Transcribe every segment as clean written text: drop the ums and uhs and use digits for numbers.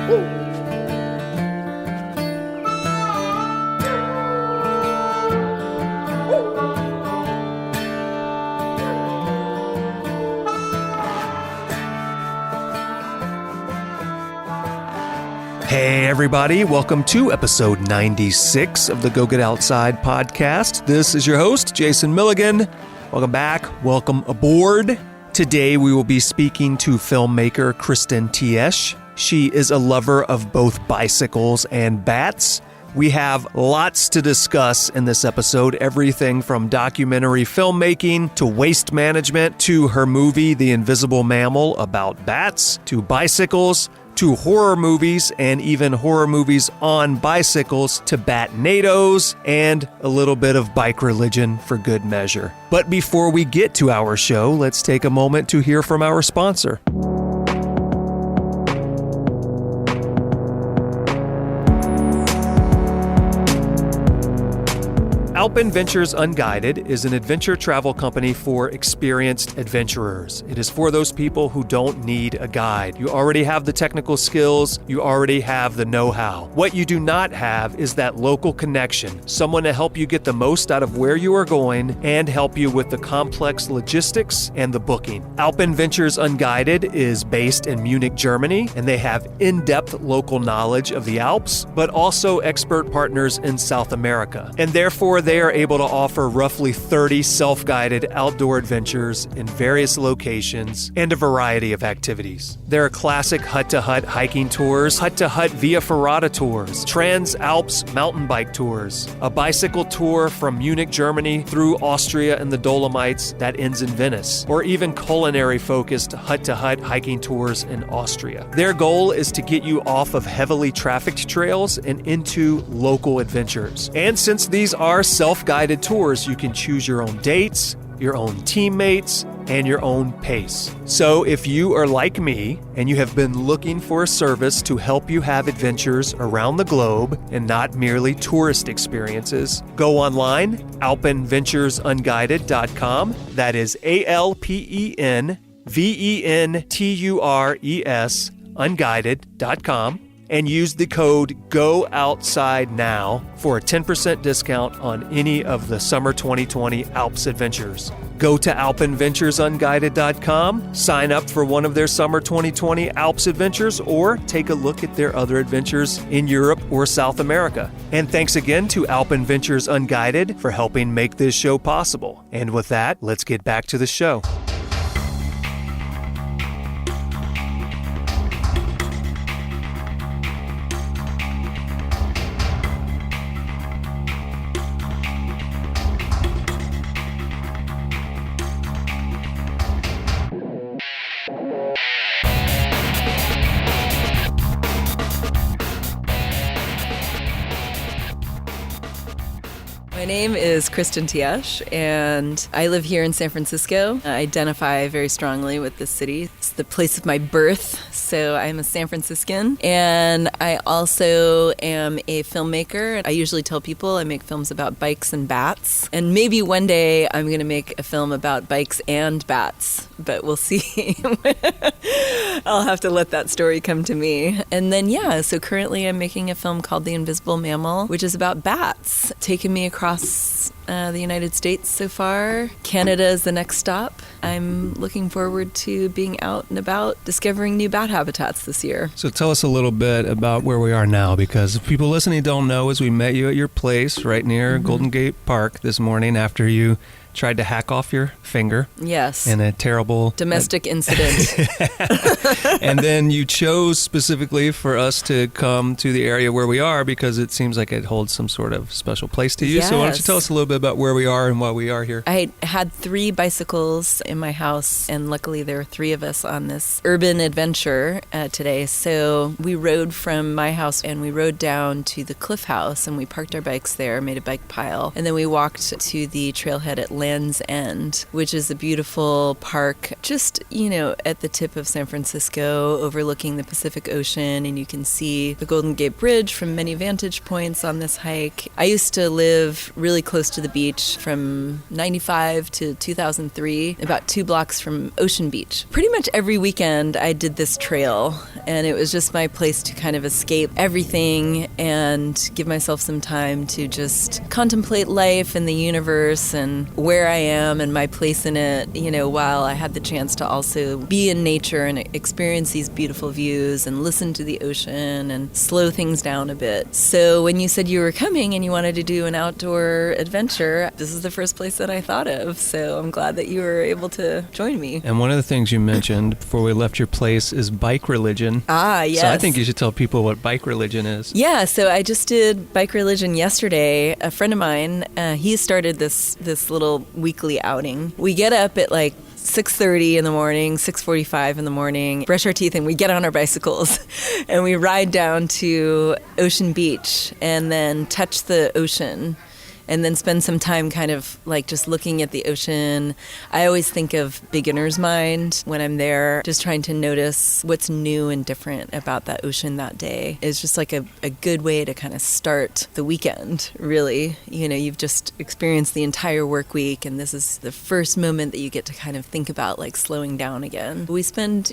Hey everybody, welcome to episode 96 of the Go Get Outside podcast. This is your host, Jason Milligan. Welcome back, welcome aboard. Today we will be speaking to filmmaker Kristin Tieche. She is a lover of both bicycles and bats. We have lots to discuss in this episode, everything from documentary filmmaking to waste management to her movie, The Invisible Mammal, about bats, to bicycles, to horror movies, and even horror movies on bicycles, to Batnados, and a little bit of bike religion for good measure. But before we get to our show, let's take a moment to hear from our sponsor. Alpin Ventures Unguided is an adventure travel company for experienced adventurers. It is for those people who don't need a guide. You already have the technical skills, you already have the know-how. What you do not have is that local connection, someone to help you get the most out of where you are going and help you with the complex logistics and the booking. Alpin Ventures Unguided is based in Munich, Germany, and they have in-depth local knowledge of the Alps, but also expert partners in South America. And therefore, they are able to offer roughly 30 self-guided outdoor adventures in various locations and a variety of activities. There are classic hut-to-hut hiking tours, hut-to-hut via ferrata tours, Trans-Alps mountain bike tours, a bicycle tour from Munich, Germany through Austria and the Dolomites that ends in Venice, or even culinary-focused hut-to-hut hiking tours in Austria. Their goal is to get you off of heavily trafficked trails and into local adventures. And since these are self-guided tours, you can choose your own dates, your own teammates, and your own pace. So if you are like me and you have been looking for a service to help you have adventures around the globe and not merely tourist experiences, go online, alpinventuresunguided.com. That is ALPENVENTURES unguided.com. and use the code GOOUTSIDENOW for a 10% discount on any of the summer 2020 Alps adventures. Go to alpinventuresunguided.com, sign up for one of their summer 2020 Alps adventures, or take a look at their other adventures in Europe or South America. And thanks again to Alpin Ventures Unguided for helping make this show possible. And with that, let's get back to the show. My name is Kristin Tieche, and I live here in San Francisco. I identify very strongly with this city. It's the place of my birth, so I'm a San Franciscan. And I also am a filmmaker. I usually tell people I make films about bikes and bats. And maybe one day I'm going to make a film about bikes and bats, but we'll see. I'll have to let that story come to me. And then, so currently I'm making a film called The Invisible Mammal, which is about bats. Taking me across the United States so far. Canada is the next stop. I'm looking forward to being out and about discovering new bat habitats this year. So tell us a little bit about where we are now, because if people listening don't know, as we met you at your place right near Golden Gate Park this morning after you tried to hack off your finger. Yes. In a terrible domestic incident. And then you chose specifically for us to come to the area where we are because it seems like it holds some sort of special place to you. Yes. So why don't you tell us a little bit about where we are and why we are here? I had 3 bicycles in my house, and luckily there were 3 of us on this urban adventure today. So we rode from my house and we rode down to the Cliff House, and we parked our bikes there, made a bike pile, and then we walked to the trailhead at Land's End, which is a beautiful park just, at the tip of San Francisco, overlooking the Pacific Ocean, and you can see the Golden Gate Bridge from many vantage points on this hike. I used to live really close to the beach from 95 to 2003, about 2 blocks from Ocean Beach. Pretty much every weekend I did this trail, and it was just my place to kind of escape everything and give myself some time to just contemplate life and the universe and where I am and my place in it, while I had the chance to also be in nature and experience these beautiful views and listen to the ocean and slow things down a bit. So when you said you were coming and you wanted to do an outdoor adventure, this is the first place that I thought of. So I'm glad that you were able to join me. And one of the things you mentioned before we left your place is bike religion. Ah, yes. So I think you should tell people what bike religion is. Yeah, so I just did bike religion yesterday. A friend of mine, he started this little weekly outing. We get up at 6:30 in the morning, 6:45 in the morning, brush our teeth, and we get on our bicycles and we ride down to Ocean Beach and then touch the ocean and then spend some time kind of just looking at the ocean. I always think of beginner's mind when I'm there, just trying to notice what's new and different about that ocean that day. It's just a good way to kind of start the weekend, really. You've just experienced the entire work week, and this is the first moment that you get to kind of think about slowing down again. We spend,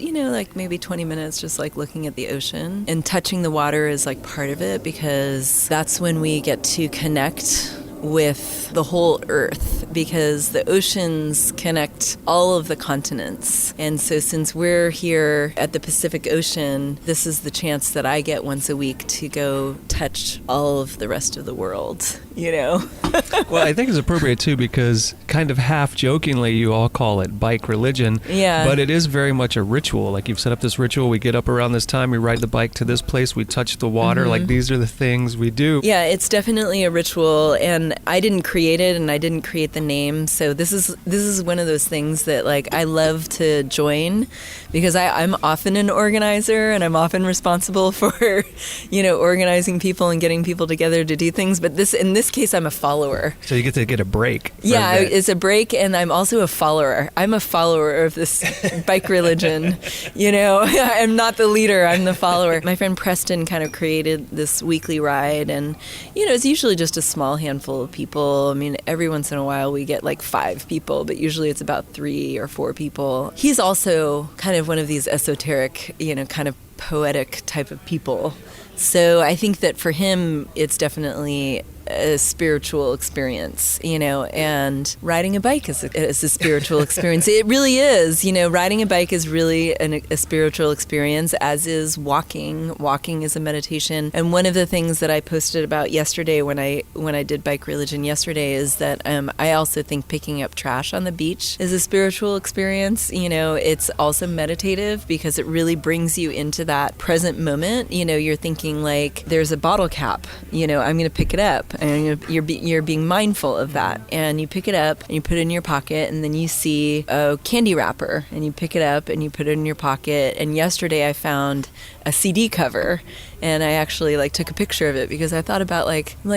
maybe 20 minutes just looking at the ocean, and touching the water is part of it, because that's when we get to connect with the whole earth, because the oceans connect all of the continents. And so since we're here at the Pacific Ocean, this is the chance that I get once a week to go touch all of the rest of the world, Well, I think it's appropriate too, because kind of half jokingly you all call it bike religion. Yeah. But it is very much a ritual. You've set up this ritual, we get up around this time, we ride the bike to this place, we touch the water, these are the things we do. Yeah, it's definitely a ritual, and I didn't create it, and I didn't create the name. So this is one of those things that I love to join, because I'm often an organizer, and I'm often responsible for organizing people and getting people together to do things. But in this case, I'm a follower. So you get to get a break. Yeah, it's a break, and I'm also a follower. I'm a follower of this bike religion. I'm not the leader, I'm the follower. My friend Preston kind of created this weekly ride, and it's usually just a small handful of people. I mean, every once in a while we get 5 people, but usually it's about 3 or 4 people. He's also kind of one of these esoteric, kind of poetic type of people. So I think that for him, it's definitely a spiritual experience, and riding a bike is a spiritual experience. It really is, riding a bike is really a spiritual experience, as is walking. Walking is a meditation. And one of the things that I posted about yesterday when I did bike religion yesterday is that I also think picking up trash on the beach is a spiritual experience. It's also meditative, because it really brings you into that present moment. You're thinking there's a bottle cap, I'm going to pick it up. And you're being mindful of that, and you pick it up and you put it in your pocket, and then you see a candy wrapper and you pick it up and you put it in your pocket. And yesterday I found a CD cover, and I actually took a picture of it, because I thought about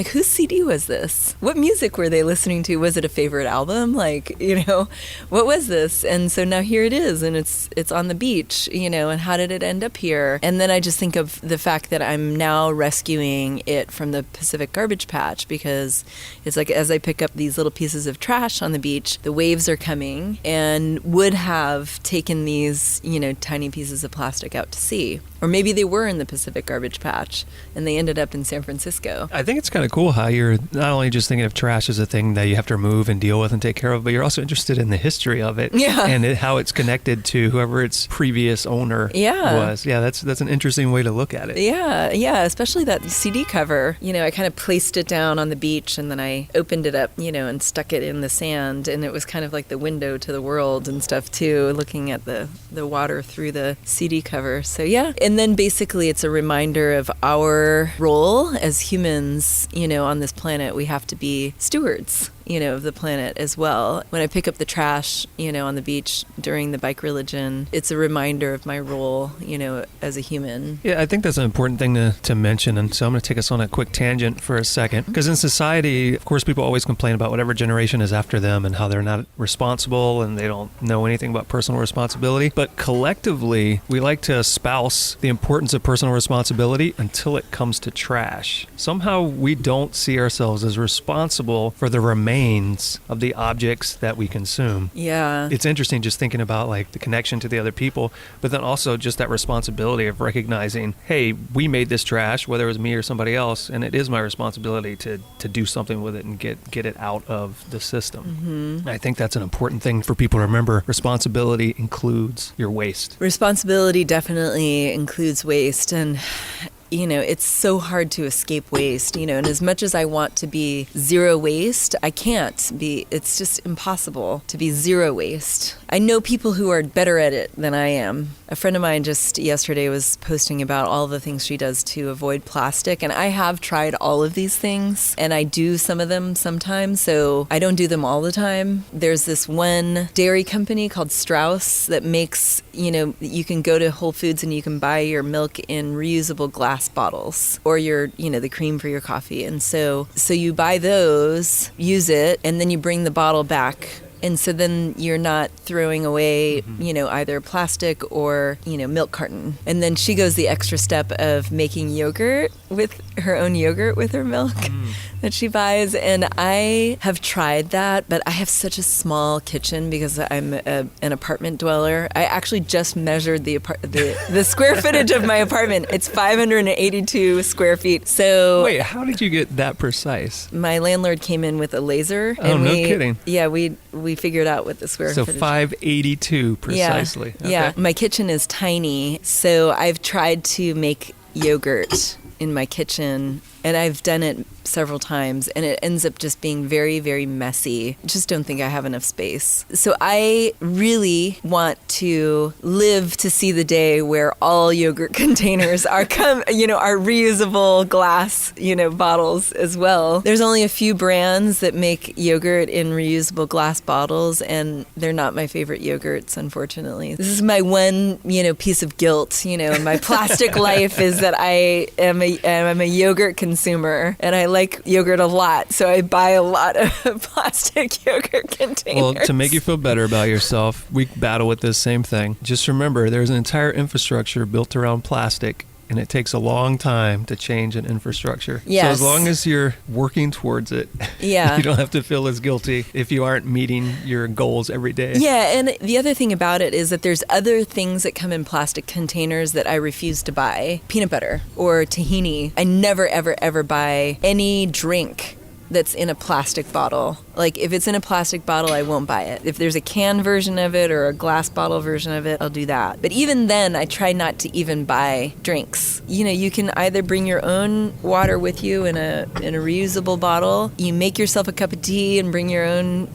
whose CD was this? What music were they listening to? Was it a favorite album? What was this? And so now here it is, and it's on the beach, and how did it end up here? And then I just think of the fact that I'm now rescuing it from the Pacific garbage patch, because it's as I pick up these little pieces of trash on the beach, the waves are coming and would have taken these, tiny pieces of plastic out to sea. Or maybe they were in the Pacific garbage patch and they ended up in San Francisco. I think it's kind of cool how you're not only just thinking of trash as a thing that you have to remove and deal with and take care of, but you're also interested in the history of it. Yeah. And how it's connected to whoever its previous owner was. Yeah, that's an interesting way to look at it. Yeah, especially that CD cover. I kind of placed it down on the beach, and then I opened it up, and stuck it in the sand, and it was kind of like the window to the world and stuff too, looking at the water through the CD cover. So yeah. And then basically it's a reminder of our role as humans, on this planet. We have to be stewards, of the planet as well. When I pick up the trash, on the beach during the bike religion, it's a reminder of my role, as a human. Yeah, I think that's an important thing to mention. And so I'm going to take us on a quick tangent for a second. Because in society, of course, people always complain about whatever generation is after them and how they're not responsible and they don't know anything about personal responsibility. But collectively, we like to espouse the importance of personal responsibility until it comes to trash. Somehow we don't see ourselves as responsible for the remains of the objects that we consume. Yeah. It's interesting just thinking about like the connection to the other people, but then also just that responsibility of recognizing, hey, we made this trash, whether it was me or somebody else, and it is my responsibility to do something with it and get it out of the system. I think that's an important thing for people to remember. Responsibility includes your waste. Responsibility definitely includes waste, and it's so hard to escape waste, and as much as I want to be zero waste, I can't be. It's just impossible to be zero waste. I know people who are better at it than I am. A friend of mine just yesterday was posting about all the things she does to avoid plastic, and I have tried all of these things, and I do some of them sometimes, so I don't do them all the time. There's this one dairy company called Strauss that makes, you can go to Whole Foods and you can buy your milk in reusable glass bottles, or your, the cream for your coffee. And so you buy those, use it, and then you bring the bottle back. And so then you're not throwing away, either plastic or, milk carton. And then she goes the extra step of making yogurt with her own yogurt with her milk that she buys. And I have tried that, but I have such a small kitchen because I'm an apartment dweller. I actually just measured the square footage of my apartment. It's 582 square feet. So wait, how did you get that precise? My landlord came in with a laser. Oh, no kidding. Yeah, we figured out what the square footage. So 582 precisely. Yeah, yeah. My kitchen is tiny, so I've tried to make yogurt in my kitchen, and I've done it several times, and it ends up just being very, very messy. Just don't think I have enough space. So I really want to live to see the day where all yogurt containers are reusable glass, bottles as well. There's only a few brands that make yogurt in reusable glass bottles, and they're not my favorite yogurts, unfortunately. This is my one, piece of guilt, in my plastic life, is that I'm a yogurt consumer, and I like yogurt a lot, so I buy a lot of plastic yogurt containers. Well, to make you feel better about yourself, we battle with this same thing. Just remember, there's an entire infrastructure built around plastic, and it takes a long time to change an infrastructure. Yes. So as long as you're working towards it, yeah. You don't have to feel as guilty if you aren't meeting your goals every day. Yeah, and the other thing about it is that there's other things that come in plastic containers that I refuse to buy. Peanut butter or tahini. I never, ever, ever buy any drink that's in a plastic bottle. Like, if it's in a plastic bottle, I won't buy it. If there's a can version of it or a glass bottle version of it, I'll do that. But even then, I try not to even buy drinks. You can either bring your own water with you in a reusable bottle. You make yourself a cup of tea and bring your own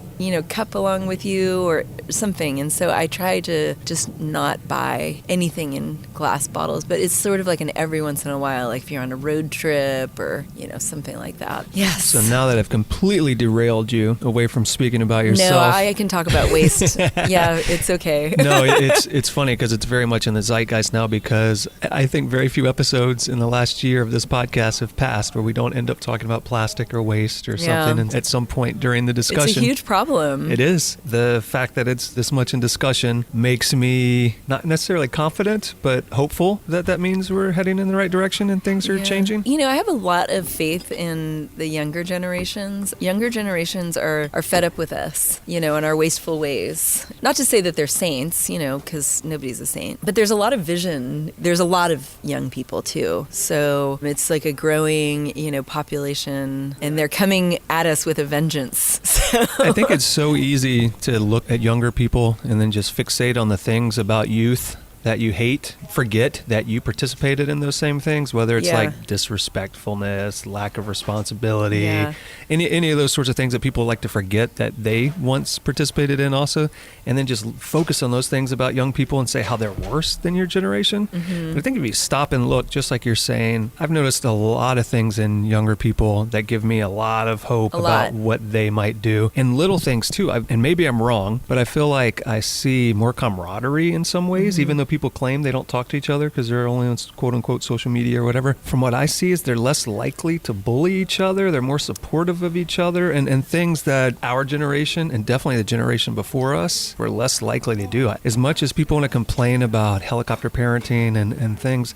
cup along with you or something. And so I try to just not buy anything in glass bottles, but it's sort of like an every once in a while, like if you're on a road trip or, something like that. Yes. So now that I've completely derailed you away from speaking about yourself. No, I can talk about waste. Yeah, it's okay. No, it's funny because it's very much in the zeitgeist now, because I think very few episodes in the last year of this podcast have passed where we don't end up talking about plastic or waste or something. And at some point during the discussion. It's a huge problem. It is. The fact that it's this much in discussion makes me not necessarily confident, but hopeful that means we're heading in the right direction and things are changing. I have a lot of faith in the younger generations. Younger generations are fed up with us, and our wasteful ways. Not to say that they're saints, because nobody's a saint, but there's a lot of vision. There's a lot of young people too. So it's like a growing, population, and they're coming at us with a vengeance. So. I think it's so easy to look at younger people and then just fixate on the things about youth that you hate forget that you participated in those same things, whether it's like disrespectfulness, lack of responsibility, any of those sorts of things that people like to forget that they once participated in also, and then just focus on those things about young people and say how they're worse than your generation. But I think if you stop and look, just like you're saying, I've noticed a lot of things in younger people that give me a lot of hope about what they might do, and little things too. And maybe I'm wrong, but I feel like I see more camaraderie in some ways, even though people claim they don't talk to each other because they're only on quote unquote social media or whatever. From what I see is they're less likely to bully each other. They're more supportive of each other, and things that our generation and definitely the generation before us were less likely to do. As much as people want to complain about helicopter parenting and things,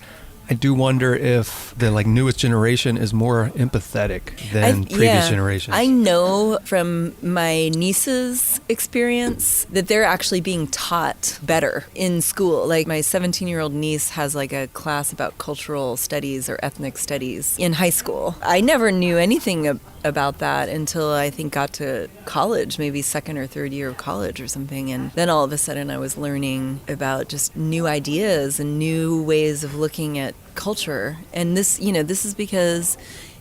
I do wonder if the newest generation is more empathetic than previous generations. I know from my niece's experience that they're actually being taught better in school. Like my 17-year-old niece has a class about cultural studies or ethnic studies in high school. I never knew anything about that until I think got to college, maybe second or third year of college or something. And then all of a sudden I was learning about just new ideas and new ways of looking at culture. And this is because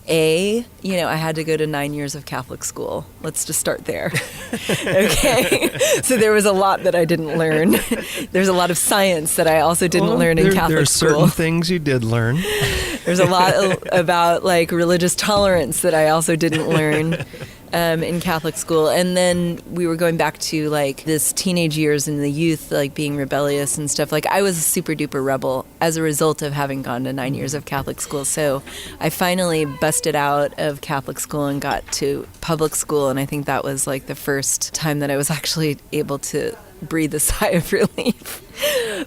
I had to go to 9 years of Catholic school. Let's just start there. Okay. So there was a lot that I didn't learn. There's a lot of science that I also didn't learn in Catholic school. There are certain things you did learn. There's a lot about religious tolerance that I also didn't learn in Catholic school. And then we were going back to this teenage years and the youth, being rebellious and stuff. I was a super duper rebel as a result of having gone to 9 years of Catholic school. So I finally busted out of Catholic school and got to public school. And I think that was the first time that I was actually able to breathe a sigh of relief.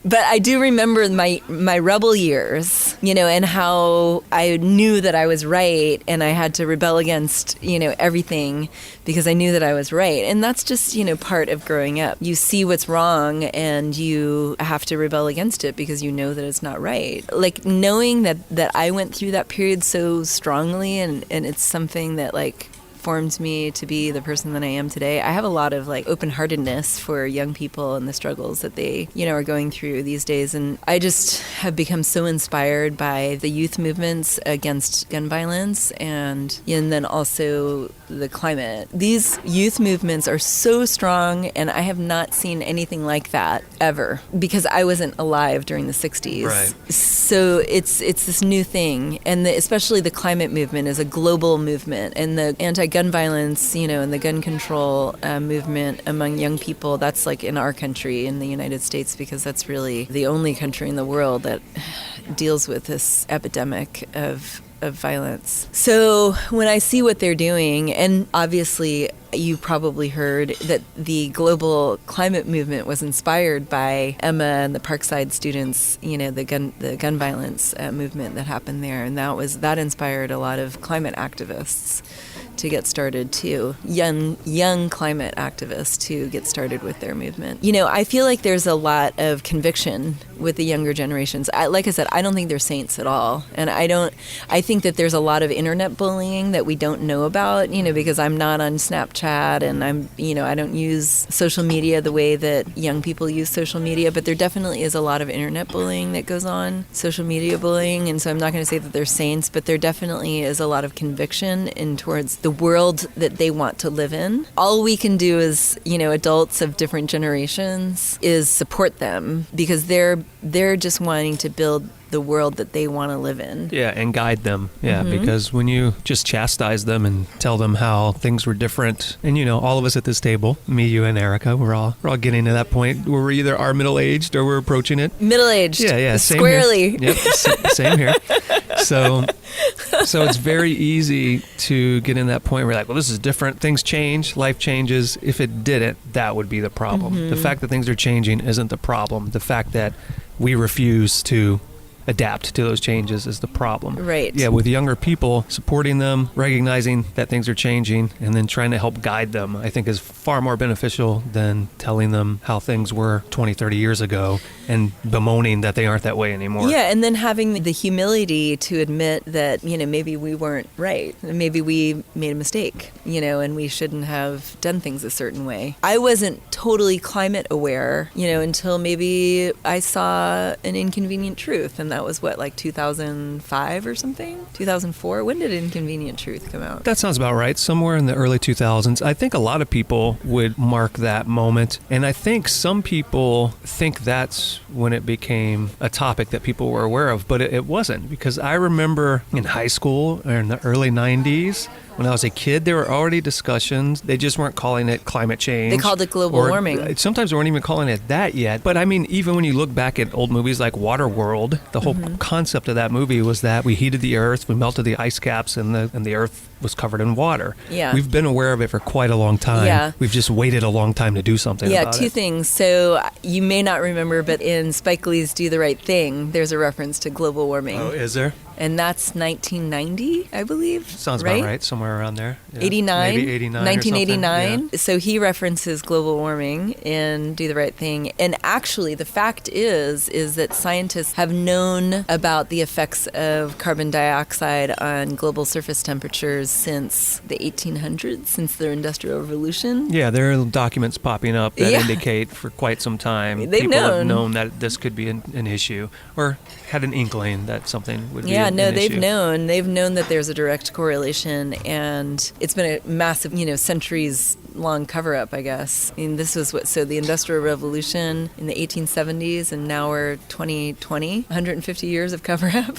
But I do remember my rebel years, and how I knew that I was right and I had to rebel against, everything because I knew that I was right. And that's just, part of growing up. You see what's wrong and you have to rebel against it because you know that it's not right. Knowing that I went through that period so strongly and it's something that formed me to be the person that I am today. I have a lot of open-heartedness for young people and the struggles that they, are going through these days. And I just have become so inspired by the youth movements against gun violence and then also the climate. These youth movements are so strong, and I have not seen anything like that ever because I wasn't alive during the 60s. Right. So it's this new thing, and especially the climate movement is a global movement, and the anti-gun violence, and the gun control movement among young people, that's in our country, in the United States, because that's really the only country in the world that deals with this epidemic of violence. So when I see what they're doing, and obviously you probably heard that the global climate movement was inspired by Emma and the Parkside students, the gun violence movement that happened there, and that inspired a lot of climate activists to get started too, young climate activists to get started with their movement. I feel like there's a lot of conviction with the younger generations. Like I said, I don't think they're saints at all, and I think that there's a lot of internet bullying that we don't know about, because I'm not on Snapchat and I don't use social media the way that young people use social media, but there definitely is a lot of internet bullying that goes on, social media bullying, and so I'm not going to say that they're saints, but there definitely is a lot of conviction in towards the world that they want to live in. All we can do as, adults of different generations is support them because they're just wanting to build the world that they want to live in. Yeah, and guide them. Yeah, because when you just chastise them and tell them how things were different, and all of us at this table, me, you, and Erica, we're all getting to that point where we either are middle-aged or we're approaching it. Middle-aged. Yeah, squarely. Same here. Yep, same here. So it's very easy to get in that point where well, this is different. Things change. Life changes. If it didn't, that would be the problem. The fact that things are changing isn't the problem. The fact that we refuse to adapt to those changes is the problem. Right. Yeah, with younger people, supporting them, recognizing that things are changing, and then trying to help guide them, I think is far more beneficial than telling them how things were 20, 30 years ago and bemoaning that they aren't that way anymore. Yeah, and then having the humility to admit that, maybe we weren't right. Maybe we made a mistake, and we shouldn't have done things a certain way. I wasn't totally climate aware, until maybe I saw An Inconvenient Truth, and that was like 2005 or something? 2004? When did Inconvenient Truth come out? That sounds about right. Somewhere in the early 2000s. I think a lot of people would mark that moment. And I think some people think that's when it became a topic that people were aware of, but it wasn't. Because I remember in high school or in the early 90s, when I was a kid, there were already discussions. They just weren't calling it climate change. They called it global warming. Sometimes they weren't even calling it that yet. But I mean, even when you look back at old movies like Waterworld, the whole concept of that movie was that we heated the earth, we melted the ice caps, and the earth was covered in water. Yeah. We've been aware of it for quite a long time. Yeah. We've just waited a long time to do something about it. Yeah, two things. So you may not remember, but in Spike Lee's Do the Right Thing, there's a reference to global warming. Oh, is there? And that's 1990, I believe. Sounds about right, somewhere around there. Yeah. 89? Maybe 89 1989. or something. Yeah. So he references global warming in Do the Right Thing. And actually, the fact is that scientists have known about the effects of carbon dioxide on global surface temperatures since the 1800s, since the Industrial Revolution. Yeah, there are documents popping up that indicate for quite some time people have known that this could be an issue, or had an inkling that something would be an they've issue. known. They've known that there's a direct correlation, and it's been a massive, centuries-long cover-up, I guess. I mean, this was the Industrial Revolution in the 1870s, and now we're 2020, 150 years of cover-up.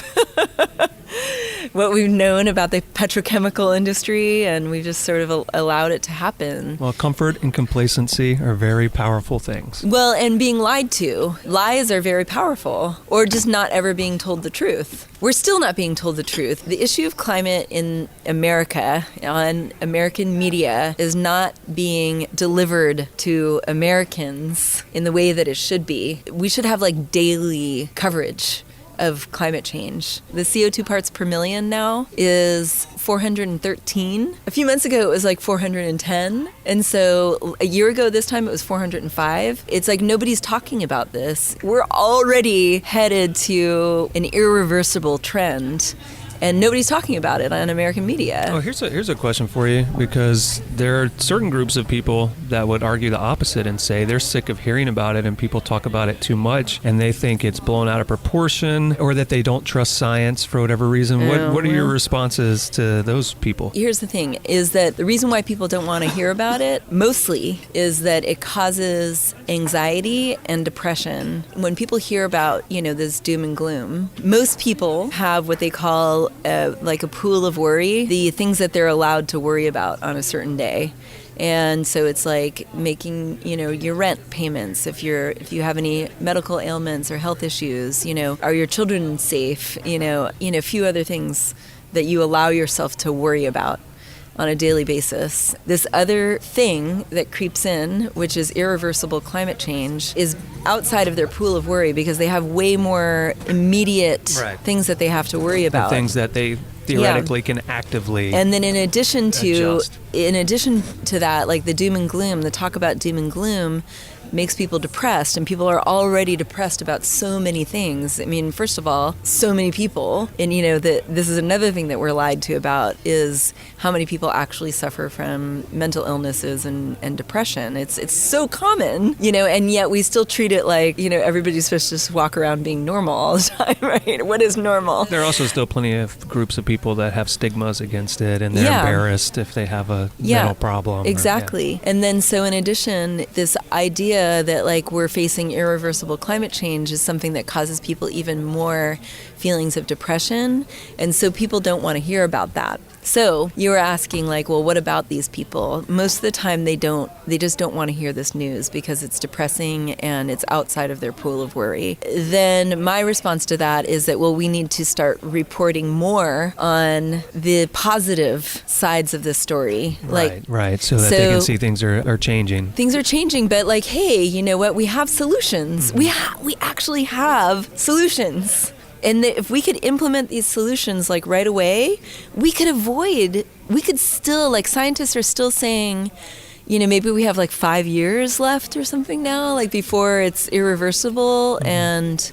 What we've known about the petrochemical industry, and we've just sort of allowed it to happen. Well, comfort and complacency are very powerful things. Well, and being lied to. Lies are very powerful. Or just not ever being told the truth. We're still not being told the truth. The issue of climate in America, on American media, is not being delivered to Americans in the way that it should be. We should have daily coverage of climate change. The CO2 parts per million now is 413. A few months ago, it was 410. And so a year ago, this time, it was 405. It's nobody's talking about this. We're already headed to an irreversible trend. And nobody's talking about it on American media. Oh, here's a question for you, because there are certain groups of people that would argue the opposite and say they're sick of hearing about it and people talk about it too much, and they think it's blown out of proportion, or that they don't trust science for whatever reason. What are your responses to those people? Here's the thing, is that the reason why people don't want to hear about it, mostly, is that it causes anxiety and depression. When people hear about, this doom and gloom, most people have what they call a pool of worry, the things that they're allowed to worry about on a certain day. And so it's making, your rent payments, if you have any medical ailments or health issues, are your children safe, a few other things that you allow yourself to worry about on a daily basis. This other thing that creeps in, which is irreversible climate change, is outside of their pool of worry because they have way more immediate things that they have to worry about. The things that they theoretically can actively And then in addition to adjust. that, the doom and gloom, the talk about doom and gloom makes people depressed, and people are already depressed about so many things. I mean, first of all, so many people, and this is another thing that we're lied to about, is how many people actually suffer from mental illnesses and depression. It's so common, and yet we still treat it like, everybody's supposed to just walk around being normal all the time, right? What is normal? There are also still plenty of groups of people that have stigmas against it, and they're embarrassed if they have a mental problem. Exactly. And then so in addition, this idea that we're facing irreversible climate change is something that causes people even more feelings of depression, and so people don't want to hear about that. So you were asking well, what about these people? Most of the time they just don't want to hear this news because it's depressing and it's outside of their pool of worry. Then my response to that is that, we need to start reporting more on the positive sides of the story. Right, so that they can see things are changing. Things are changing, but hey, you know what? We have solutions. We actually have solutions. And if we could implement these solutions like right away, we could still, like scientists are still saying, maybe we have like 5 years left or something now, like before it's irreversible. And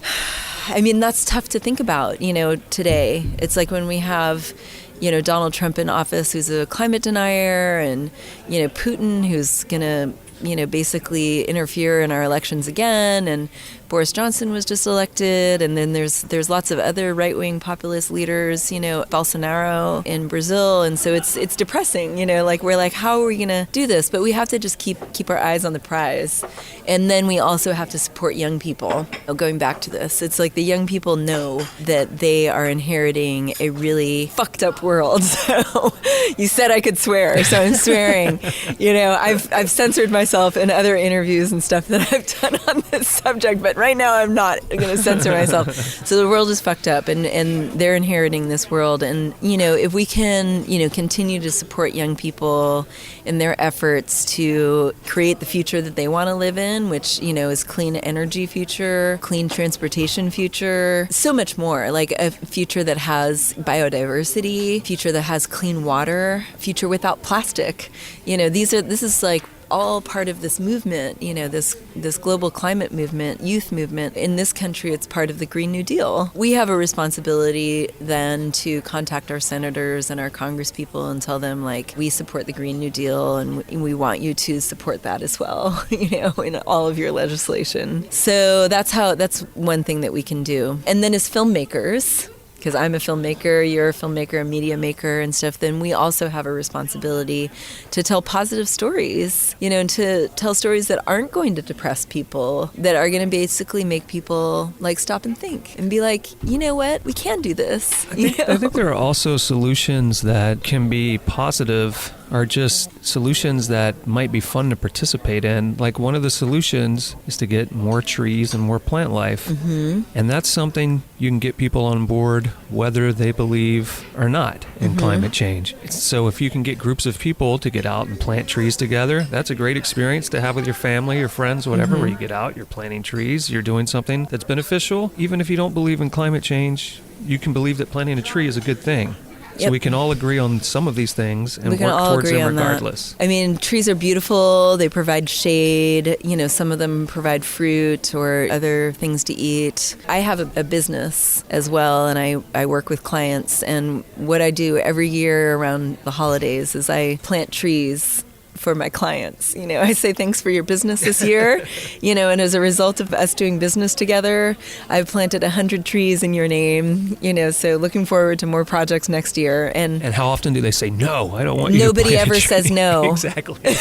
I mean, that's tough to think about, today. It's like when we have, Donald Trump in office, who's a climate denier, and, Putin, who's going to, basically interfere in our elections again, and Boris Johnson was just elected, and then there's lots of other right-wing populist leaders, Bolsonaro in Brazil, and so it's depressing, like we're like, how are we going to do this? But we have to just keep our eyes on the prize. And then we also have to support young people. Going back to this, it's like the young people know that they are inheriting a really fucked up world. So you said I could swear, so I'm swearing. I've censored myself in other interviews and stuff that I've done on this subject, but right now I'm not going to censor myself. So the world is fucked up, and they're inheriting this world. And, if we can, continue to support young people in their efforts to create the future that they want to live in, which, is clean energy future, clean transportation future, so much more, like a future that has biodiversity, future that has clean water, future without plastic. This is like all part of this movement, this global climate movement, youth movement. In this country, it's part of the Green New Deal. We have a responsibility then to contact our senators and our congresspeople and tell them, like, we support the Green New Deal and we want you to support that as well, in all of your legislation. So that's one thing that we can do. And then as filmmakers, because I'm a filmmaker, you're a filmmaker, a media maker and stuff, then we also have a responsibility to tell positive stories, and to tell stories that aren't going to depress people, that are going to basically make people like stop and think and be like, you know what, we can do this. I think there are also solutions that can be positive, are just solutions that might be fun to participate in. Like one of the solutions is to get more trees and more plant life. Mm-hmm. And that's something you can get people on board whether they believe or not in climate change. So if you can get groups of people to get out and plant trees together, that's a great experience to have with your family, your friends, whatever, where you get out, you're planting trees, you're doing something that's beneficial. Even if you don't believe in climate change, you can believe that planting a tree is a good thing. So we can all agree on some of these things and work towards them regardless. I mean, trees are beautiful. They provide shade. Some of them provide fruit or other things to eat. I have a business as well, and I work with clients. And what I do every year around the holidays is I plant trees for my clients. I say thanks for your business this year, and as a result of us doing business together, I've planted 100 trees in your name, so looking forward to more projects next year. And how often do they say, no, I don't want you to Nobody plant ever a tree? says no. Exactly.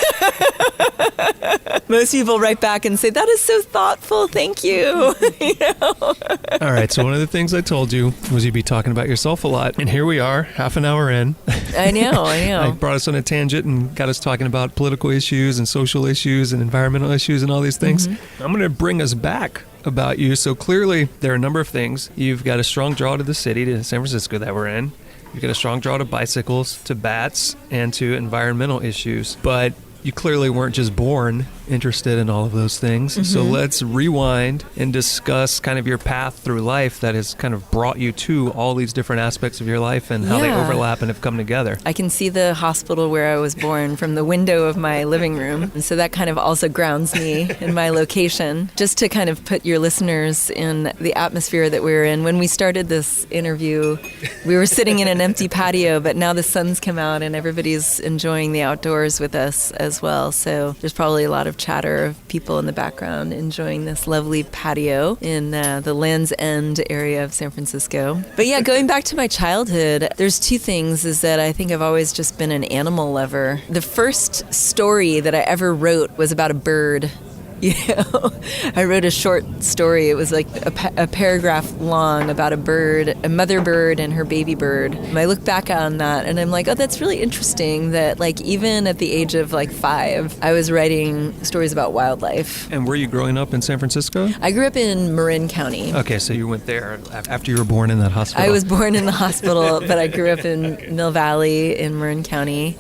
Most people write back and say, that is so thoughtful, thank you. All right, so one of the things I told you was you'd be talking about yourself a lot, and here we are, half an hour in. I know. I brought us on a tangent and got us talking about political issues and social issues and environmental issues and all these things. I'm going to bring us back about you. So clearly there are a number of things. You've got a strong draw to the city, to San Francisco that we're in. You've got a strong draw to bicycles, to bats, and to environmental issues. But you clearly weren't just born interested in all of those things. So let's rewind and discuss kind of your path through life that has kind of brought you to all these different aspects of your life and how they overlap and have come together. I can see the hospital where I was born from the window of my living room. And so that kind of also grounds me in my location. Just to kind of put your listeners in the atmosphere that we were in. When we started this interview, we were sitting in an empty patio, but now the sun's come out and everybody's enjoying the outdoors with us as well. So there's probably a lot of chatter of people in the background enjoying this lovely patio in the Land's End area of San Francisco. But yeah, going back to my childhood, there's two things is that I think I've always just been an animal lover. The first story that I ever wrote was about a bird. I wrote a short story. It was like a paragraph long about a bird, a mother bird and her baby bird. And I look back on that and I'm like, oh, that's really interesting that like even at the age of like 5, I was writing stories about wildlife. And were you growing up in San Francisco? I grew up in Marin County. Okay, so you went there after you were born in that hospital. I was born in the hospital, but I grew up in Mill Valley in Marin County.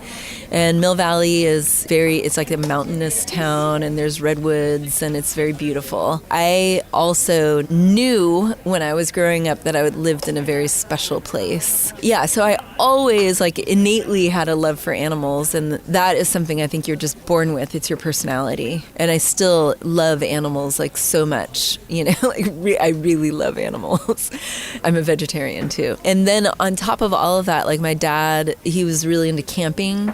And Mill Valley it's like a mountainous town, and there's redwoods, and it's very beautiful. I also knew when I was growing up that I lived in a very special place. Yeah, so I always like innately had a love for animals, and that is something I think you're just born with. It's your personality. And I still love animals like so much, I really love animals. I'm a vegetarian too. And then on top of all of that, like my dad, he was really into camping.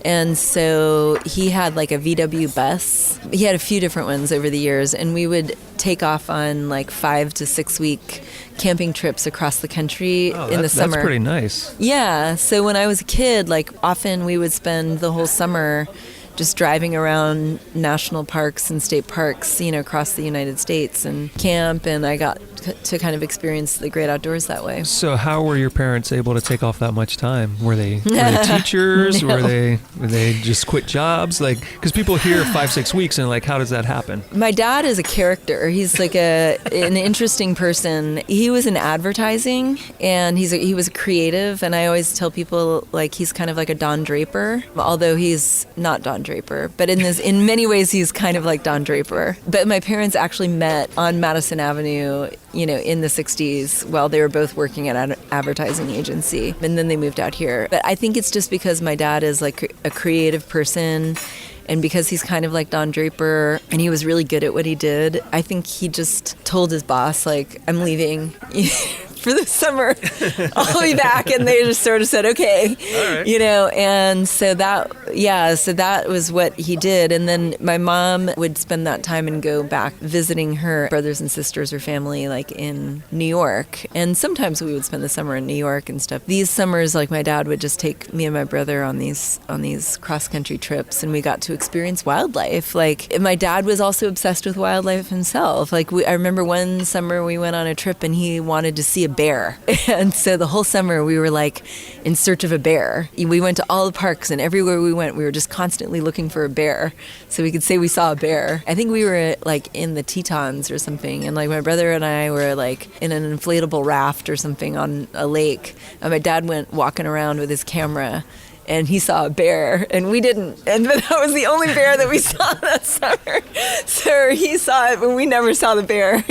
And so he had like a VW bus. He had a few different ones over the years, and we would take off on like 5 to 6 week camping trips across the country in the summer. That's pretty nice. Yeah. So when I was a kid, like often we would spend the whole summer just driving around national parks and state parks, across the United States and camp, and I got to kind of experience the great outdoors that way. So how were your parents able to take off that much time? Were they teachers? No. Were they just quit jobs? Like, because people hear 5-6 weeks and like, how does that happen? My dad is a character. He's like an interesting person. He was in advertising, and he was a creative, and I always tell people like he's kind of like a Don Draper, although he's not Don Draper, but in many ways he's kind of like Don Draper. But my parents actually met on Madison Avenue, in the 60s while they were both working at an advertising agency, and then they moved out here. But I think it's just because my dad is like a creative person, and because he's kind of like Don Draper and he was really good at what he did, I think he just told his boss, like, I'm leaving for the summer. I'll be back. And they just sort of said, okay, all right. And so that was what he did. And then my mom would spend that time and go back visiting her brothers and sisters or family like in New York. And sometimes we would spend the summer in New York and stuff. These summers, like my dad would just take me and my brother on these cross-country trips, and we got to experience wildlife. Like my dad was also obsessed with wildlife himself. Like I remember one summer we went on a trip and he wanted to see a bear. And so the whole summer we were like in search of a bear. We went to all the parks, and everywhere we went we were just constantly looking for a bear so we could say we saw a bear. I think we were like in the Tetons or something, and like my brother and I were like in an inflatable raft or something on a lake, and my dad went walking around with his camera, and he saw a bear, and we didn't. But that was the only bear that we saw that summer. So he saw it, but we never saw the bear,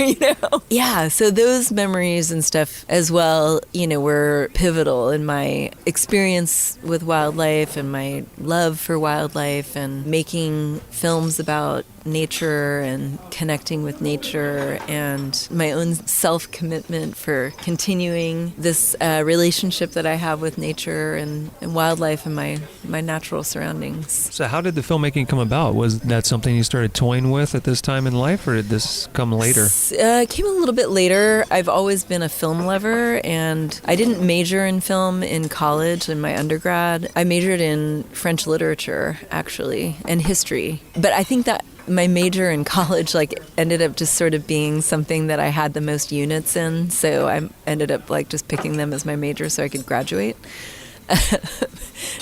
Yeah, so those memories and stuff as well, were pivotal in my experience with wildlife and my love for wildlife and making films about nature and connecting with nature, and my own self-commitment for continuing this relationship that I have with nature and wildlife and my natural surroundings. So how did the filmmaking come about? Was that something you started toying with at this time in life, or did this come later? It came a little bit later. I've always been a film lover, and I didn't major in film in college in my undergrad. I majored in French literature, actually, and history. But I think that my major in college ended up just sort of being something that I had the most units in, so I ended up just picking them as my major so I could graduate.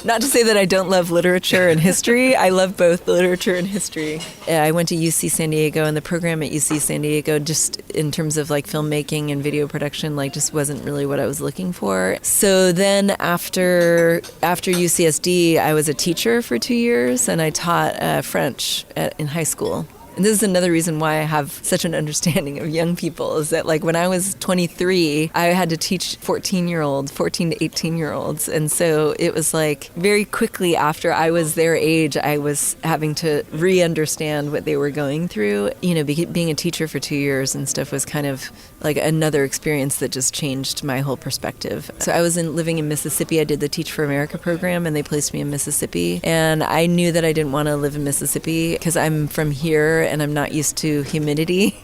Not to say that I don't love literature and history. I love both literature and history. I went to UC San Diego, and the program at UC San Diego, just in terms of filmmaking and video production, just wasn't really what I was looking for. So then after UCSD, I was a teacher for 2 years, and I taught French in high school. And this is another reason why I have such an understanding of young people, is that when I was 23, I had to teach 14 to 18-year-olds. And so it was very quickly after I was their age, I was having to re-understand what they were going through. Being a teacher for 2 years and stuff was kind of another experience that just changed my whole perspective. So I was living in Mississippi. I did the Teach for America program, and they placed me in Mississippi. And I knew that I didn't want to live in Mississippi because I'm from here and I'm not used to humidity.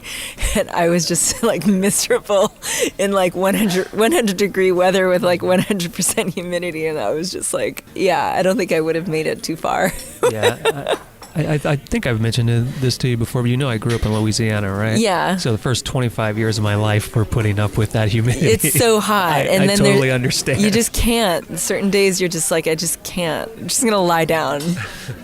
And I was just miserable in 100 degree weather with 100% humidity. And I was just I don't think I would have made it too far. Yeah. I think I've mentioned this to you before, but I grew up in Louisiana, right? Yeah. So the first 25 years of my life were putting up with that humidity. It's so hot. I totally understand. You just can't. Certain days you're just like, I just can't. I'm just going to lie down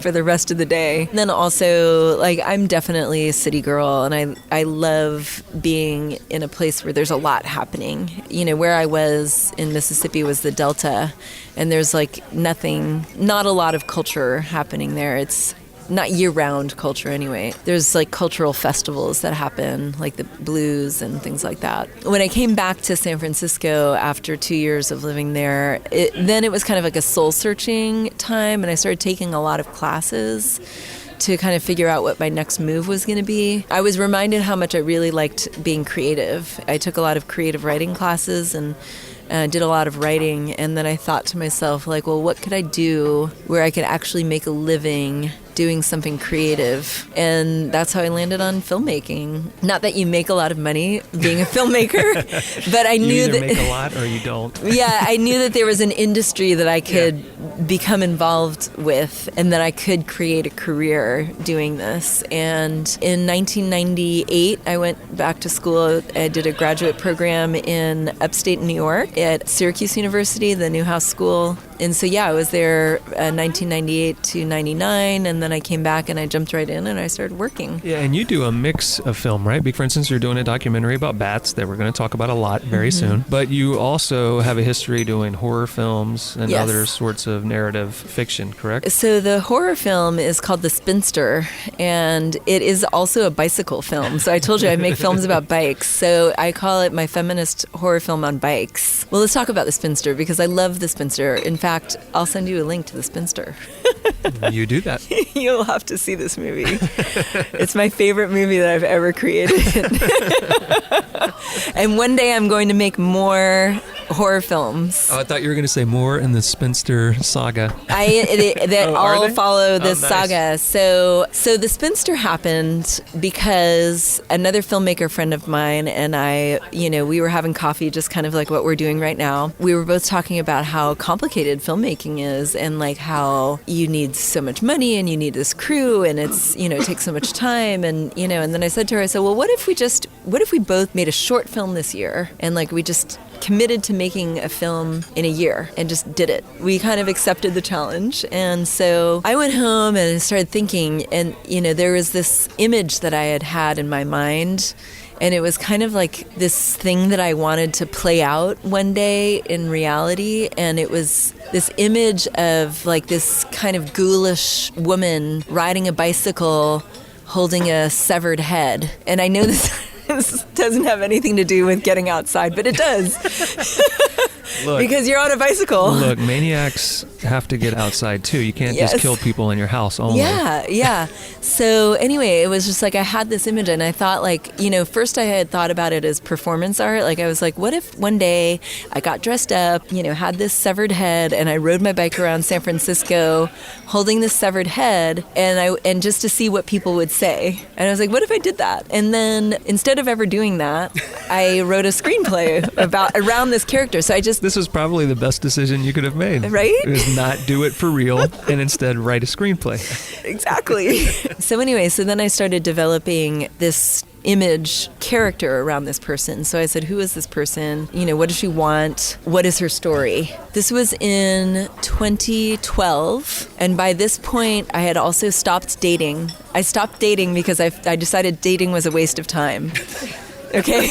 for the rest of the day. And then also, like, I'm definitely a city girl, and I love being in a place where there's a lot happening. Where I was in Mississippi was the Delta, and there's like not a lot of culture happening there. It's not year-round culture anyway. There's like cultural festivals that happen, like the blues and things like that. When I came back to San Francisco after 2 years of living there, then it was kind of like a soul-searching time, and I started taking a lot of classes to kind of figure out what my next move was going to be. I was reminded how much I really liked being creative. I took a lot of creative writing classes and did a lot of writing, and then I thought to myself, like, well, what could I do where I could actually make a living doing something creative? And that's how I landed on filmmaking. Not that you make a lot of money being a filmmaker, but I knew that... You either make a lot or you don't. Yeah, I knew that there was an industry that I could become involved with, and that I could create a career doing this. And in 1998, I went back to school. I did a graduate program in upstate New York at Syracuse University, the Newhouse School. And so, I was there 1998 to 99, and then I came back and I jumped right in and I started working. Yeah, and you do a mix of film, right? For instance, you're doing a documentary about bats that we're going to talk about a lot very soon. But you also have a history doing horror films and other sorts of narrative fiction, correct? So the horror film is called The Spinster, and it is also a bicycle film. So I told you I make films about bikes. So I call it my feminist horror film on bikes. Well, let's talk about The Spinster, because I love The Spinster. In fact, I'll send you a link to The Spinster. You do that. You'll have to see this movie. It's my favorite movie that I've ever created. And one day I'm going to make more horror films. Oh, I thought you were going to say more in the Spinster saga. That all follow this nice. saga. So The Spinster happened because another filmmaker friend of mine and I, we were having coffee, just kind of like what we're doing right now. We were both talking about how complicated filmmaking is, and like how you need so much money and you need this crew, and it's, it takes so much time, and and then I said to her, well, what if we both made a short film this year, and like we just committed to making a film in a year and just did it. We kind of accepted the challenge. And so I went home and started thinking, and there was this image that I had in my mind, and it was kind of like this thing that I wanted to play out one day in reality. And it was this image of like this kind of ghoulish woman riding a bicycle holding a severed head. And I know this doesn't have anything to do with getting outside, but it does. Look, because you're on a bicycle. Look, maniacs have to get outside too. You can't just kill people in your house only. Yeah. So anyway, it was just like I had this image, and I thought, like, first I had thought about it as performance art. Like I was like, what if one day I got dressed up, had this severed head, and I rode my bike around San Francisco holding this severed head, and just to see what people would say. And I was like, what if I did that? And then instead of ever doing that, I wrote a screenplay around this character. So this was probably the best decision you could have made. Right? It was not do it for real and instead write a screenplay. Exactly. So anyway, then I started developing this image character around this person. So I said, who is this person? What does she want? What is her story? This was in 2012. And by this point, I had also stopped dating. I stopped dating because I decided dating was a waste of time. Okay?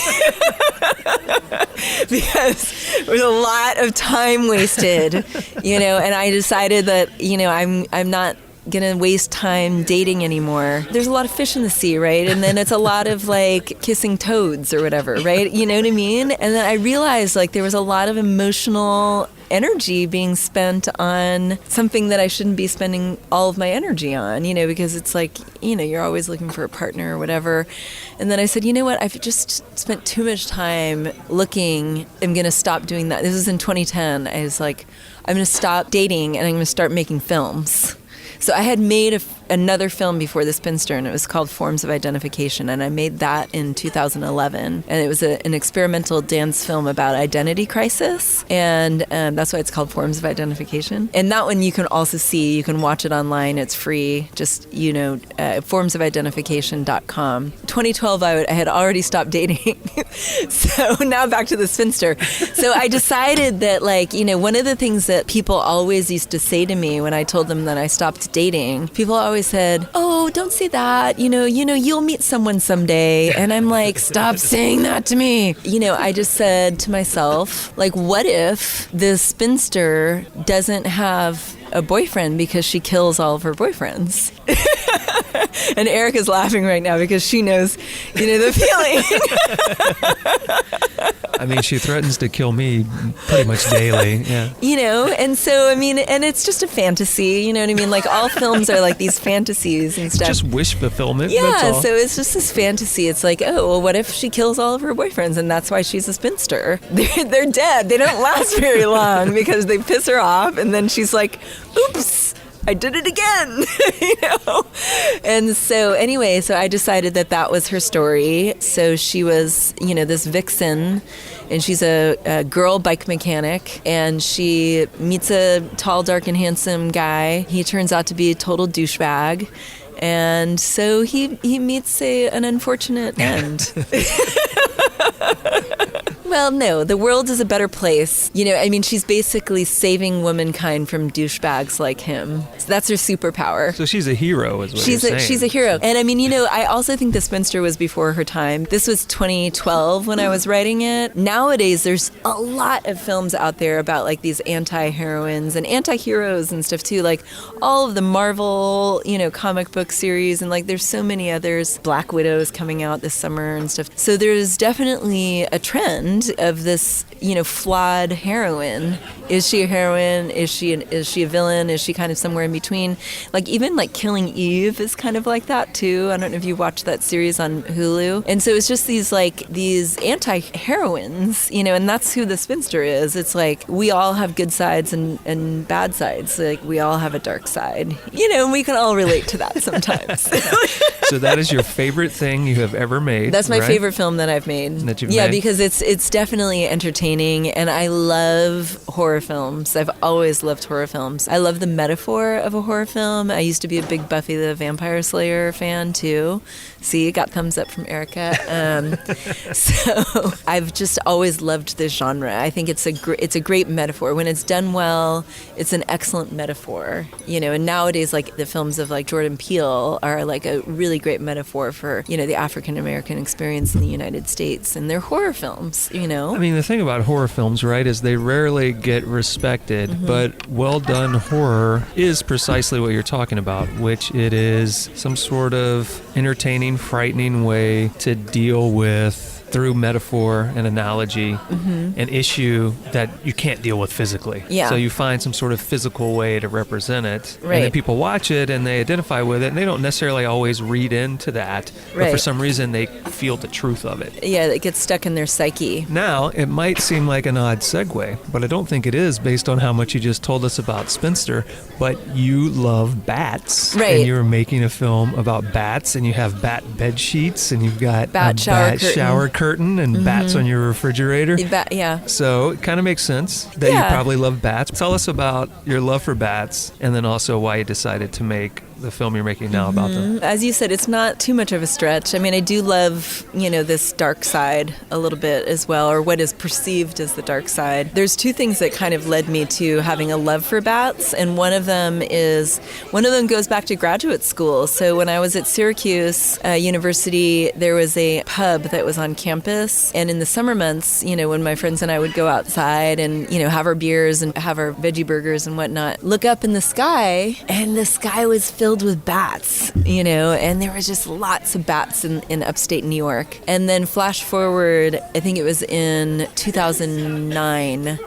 Because there was a lot of time wasted, and I decided that, I'm not going to waste time dating anymore. There's a lot of fish in the sea, right? And then it's a lot of like kissing toads or whatever, right? You know what I mean? And then I realized like there was a lot of emotional energy being spent on something that I shouldn't be spending all of my energy on, because it's like, you're always looking for a partner or whatever. And then I said, you know what? I've just spent too much time looking. I'm going to stop doing that. This was in 2010. I was like, I'm going to stop dating and I'm going to start making films. So I had made another film before The Spinster, and it was called Forms of Identification, and I made that in 2011. And it was an experimental dance film about identity crisis, and that's why it's called Forms of Identification. And that one you can also see. You can watch it online. It's free. Just, formsofidentification.com. 2012, I had already stopped dating. So now back to The Spinster. So I decided that, one of the things that people always used to say to me when I told them that I stopped dating, people always said, "Oh, don't say that. You'll meet someone someday." And I'm like, "Stop saying that to me." I just said to myself, what if this spinster doesn't have a boyfriend because she kills all of her boyfriends? And Erica's laughing right now because she knows, the feeling. I mean, she threatens to kill me pretty much daily. Yeah. And so, and it's just a fantasy, you know what I mean? All films are like these fantasies and stuff. Just wish fulfillment. Yeah, that's all. So it's just this fantasy. It's what if she kills all of her boyfriends and that's why she's a spinster? They're dead. They don't last very long because they piss her off and then she's like, oops, I did it again, And so anyway, so I decided that was her story. So she was, this vixen, and she's a girl bike mechanic, and she meets a tall, dark, and handsome guy. He turns out to be a total douchebag. And so he meets an unfortunate end. Well, no, the world is a better place. She's basically saving womankind from douchebags like him. So that's her superpower. So she's a hero, is what you're saying. She's a hero. And I also think The Spinster was before her time. This was 2012 when I was writing it. Nowadays, there's a lot of films out there about these anti-heroines and anti-heroes and stuff too. All of the Marvel, comic book series, and there's so many others. Black Widow is coming out this summer and stuff. So there's definitely a trend of this, flawed heroine. Is she a heroine? Is she a villain? Is she kind of somewhere in between? Even Killing Eve is kind of like that too. I don't know if you watched that series on Hulu. And so it's just these anti-heroines, and that's who The Spinster is. It's we all have good sides and bad sides. We all have a dark side, and we can all relate to that sometimes. So that is your favorite thing you have ever made? That's my favorite film that I've made. That you've made? Yeah, because it's definitely entertaining, and I love horror films. I've always loved horror films. I love the metaphor of a horror film. I used to be a big Buffy the Vampire Slayer fan too. See, got thumbs up from Erica. So I've just always loved this genre. I think it's a great metaphor. When it's done well, it's an excellent metaphor. And nowadays, the films of Jordan Peele are a really great metaphor for the African American experience in the United States, and they're horror films. The thing about horror films, right, is they rarely get respected, Mm-hmm. but well done horror is precisely what you're talking about, which it is some sort of entertaining, frightening way to deal with, through metaphor and analogy, an issue that you can't deal with physically. Yeah. So you find some sort of physical way to represent it. Right. And then people watch it and they identify with it, and they don't necessarily always read into that, but Right. for some reason they feel the truth of it. Yeah, it gets stuck in their psyche. Now, it might seem like an odd segue, but I don't think it is based on how much you just told us about Spinster, but you love bats. Right. And you're making a film about bats, and you have bat bed sheets, and you've got Bat a shower bat curtain. shower curtain and bats on your refrigerator. Yeah. So it kind of makes sense that you probably love bats. Tell us about your love for bats, and then also why you decided to make the film you're making now about them. As you said, it's not too much of a stretch. I do love, this dark side a little bit as well, or what is perceived as the dark side. There's two things that kind of led me to having a love for bats, and one of them goes back to graduate school. So when I was at Syracuse University, there was a pub that was on campus, and in the summer months, when my friends and I would go outside and, have our beers and have our veggie burgers and whatnot, look up in the sky, and the sky was filled with bats, and there was just lots of bats in upstate New York. And then flash forward, I think it was in 2009,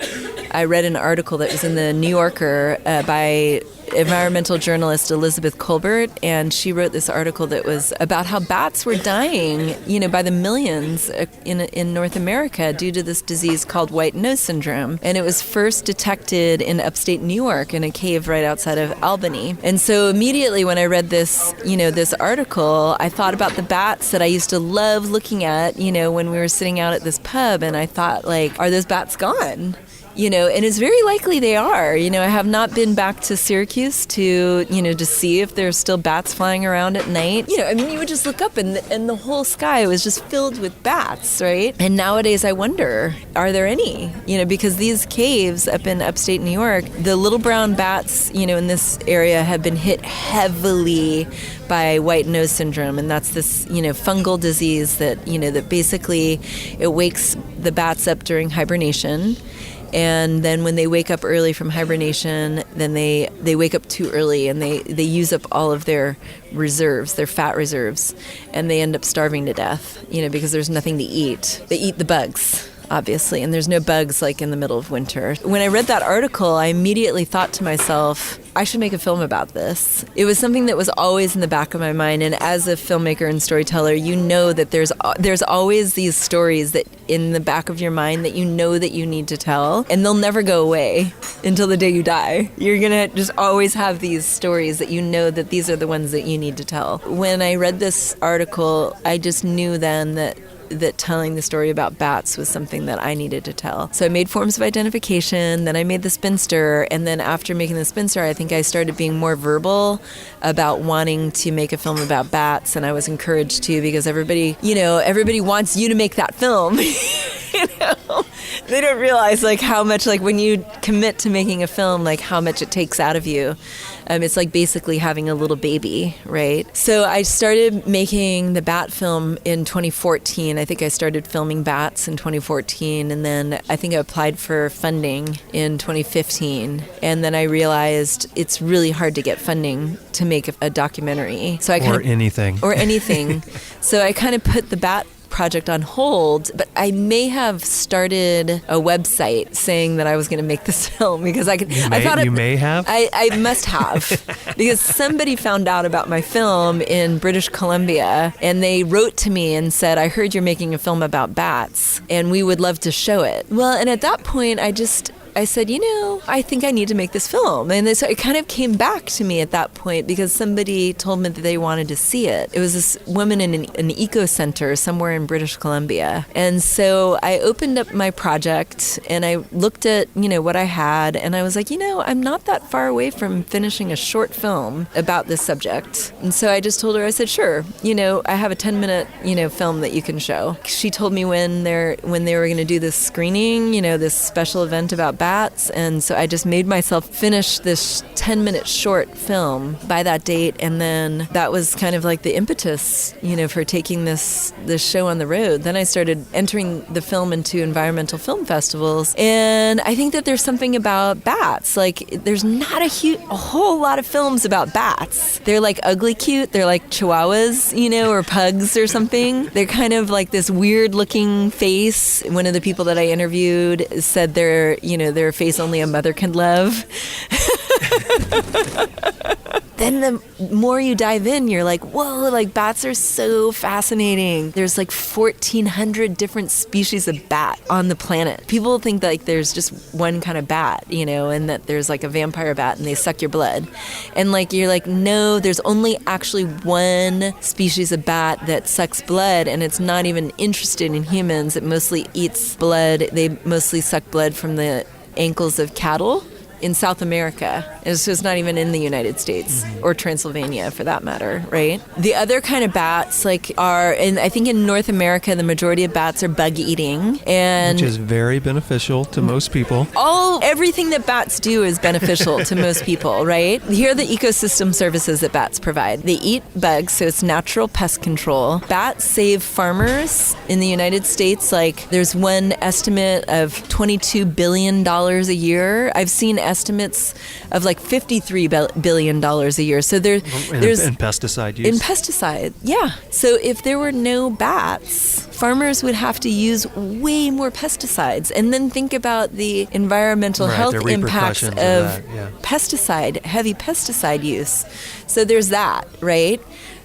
I read an article that was in the New Yorker by environmental journalist Elizabeth Colbert, and she wrote this article that was about how bats were dying, by the millions in North America due to this disease called white nose syndrome. And it was first detected in upstate New York in a cave right outside of Albany. And so immediately when I read this, this article, I thought about the bats that I used to love looking at, when we were sitting out at this pub, and I thought, like, are those bats gone? And it's very likely they are. I have not been back to Syracuse to see if there's still bats flying around at night. You would just look up and the whole sky was just filled with bats, right? And nowadays I wonder, are there any? Because these caves up in upstate New York, the little brown bats, in this area have been hit heavily by white nose syndrome. And that's this, fungal disease that, that basically it wakes the bats up during hibernation. And then when they wake up early from hibernation, then they wake up too early and they use up all of their reserves, their fat reserves, and they end up starving to death, because there's nothing to eat. They eat the bugs, obviously, and there's no bugs like in the middle of winter. When I read that article, I immediately thought to myself, I should make a film about this. It was something that was always in the back of my mind, and as a filmmaker and storyteller, that there's always these stories that in the back of your mind that that you need to tell, and they'll never go away until the day you die. You're gonna just always have these stories that that these are the ones that you need to tell. When I read this article, I just knew then that telling the story about bats was something that I needed to tell. So I made Forms of Identification, then I made The Spinster, and then after making The Spinster, I think I started being more verbal about wanting to make a film about bats, and I was encouraged to because everybody wants you to make that film. They don't realize how much, when you commit to making a film, how much it takes out of you. It's like basically having a little baby, right? So I started making the bat film in 2014. I think I started filming bats in 2014, and then I think I applied for funding in 2015. And then I realized it's really hard to get funding to make a documentary. So anything. So I kind of put the bat project on hold, but I may have started a website saying that I was going to make this film because I may have. I must have because somebody found out about my film in British Columbia and they wrote to me and said, I heard you're making a film about bats and we would love to show it. Well, and at that point I said, I think I need to make this film. And so it kind of came back to me at that point because somebody told me that they wanted to see it. It was this woman in an eco center somewhere in British Columbia. And so I opened up my project and I looked at, what I had. And I was like, I'm not that far away from finishing a short film about this subject. And so I just told her, I said, sure, I have a 10-minute, film that you can show. She told me when they were going to do this screening, this special event about bats, and so I just made myself finish this 10-minute short film by that date, and then that was kind of like the impetus, for taking this show on the road. Then I started entering the film into environmental film festivals, and I think that there's something about bats. There's not a whole lot of films about bats. They're ugly cute. They're like chihuahuas, or pugs or something. They're kind of like this weird looking face. One of the people that I interviewed said they're a face only a mother can love. Then the more you dive in, you're like, whoa, bats are so fascinating. There's 1,400 different species of bat on the planet. People think that there's just one kind of bat, and that there's a vampire bat and they suck your blood. And you're like, no, there's only actually one species of bat that sucks blood, and it's not even interested in humans. It mostly eats blood. They mostly suck blood from the ankles of cattle in South America. And so it's not even in the United States or Transylvania for that matter, right? The other kind of bats are, and I think in North America, the majority of bats are bug eating. And which is very beneficial to most people. Everything that bats do is beneficial to most people, right? Here are the ecosystem services that bats provide. They eat bugs, so it's natural pest control. Bats save farmers in the United States. There's one estimate of $22 billion a year. I've seen estimates of like $53 billion a year. So there's in pesticide use. In pesticide, yeah. So if there were no bats, farmers would have to use way more pesticides. And then think about the environmental health impacts of heavy pesticide use. So there's that, right?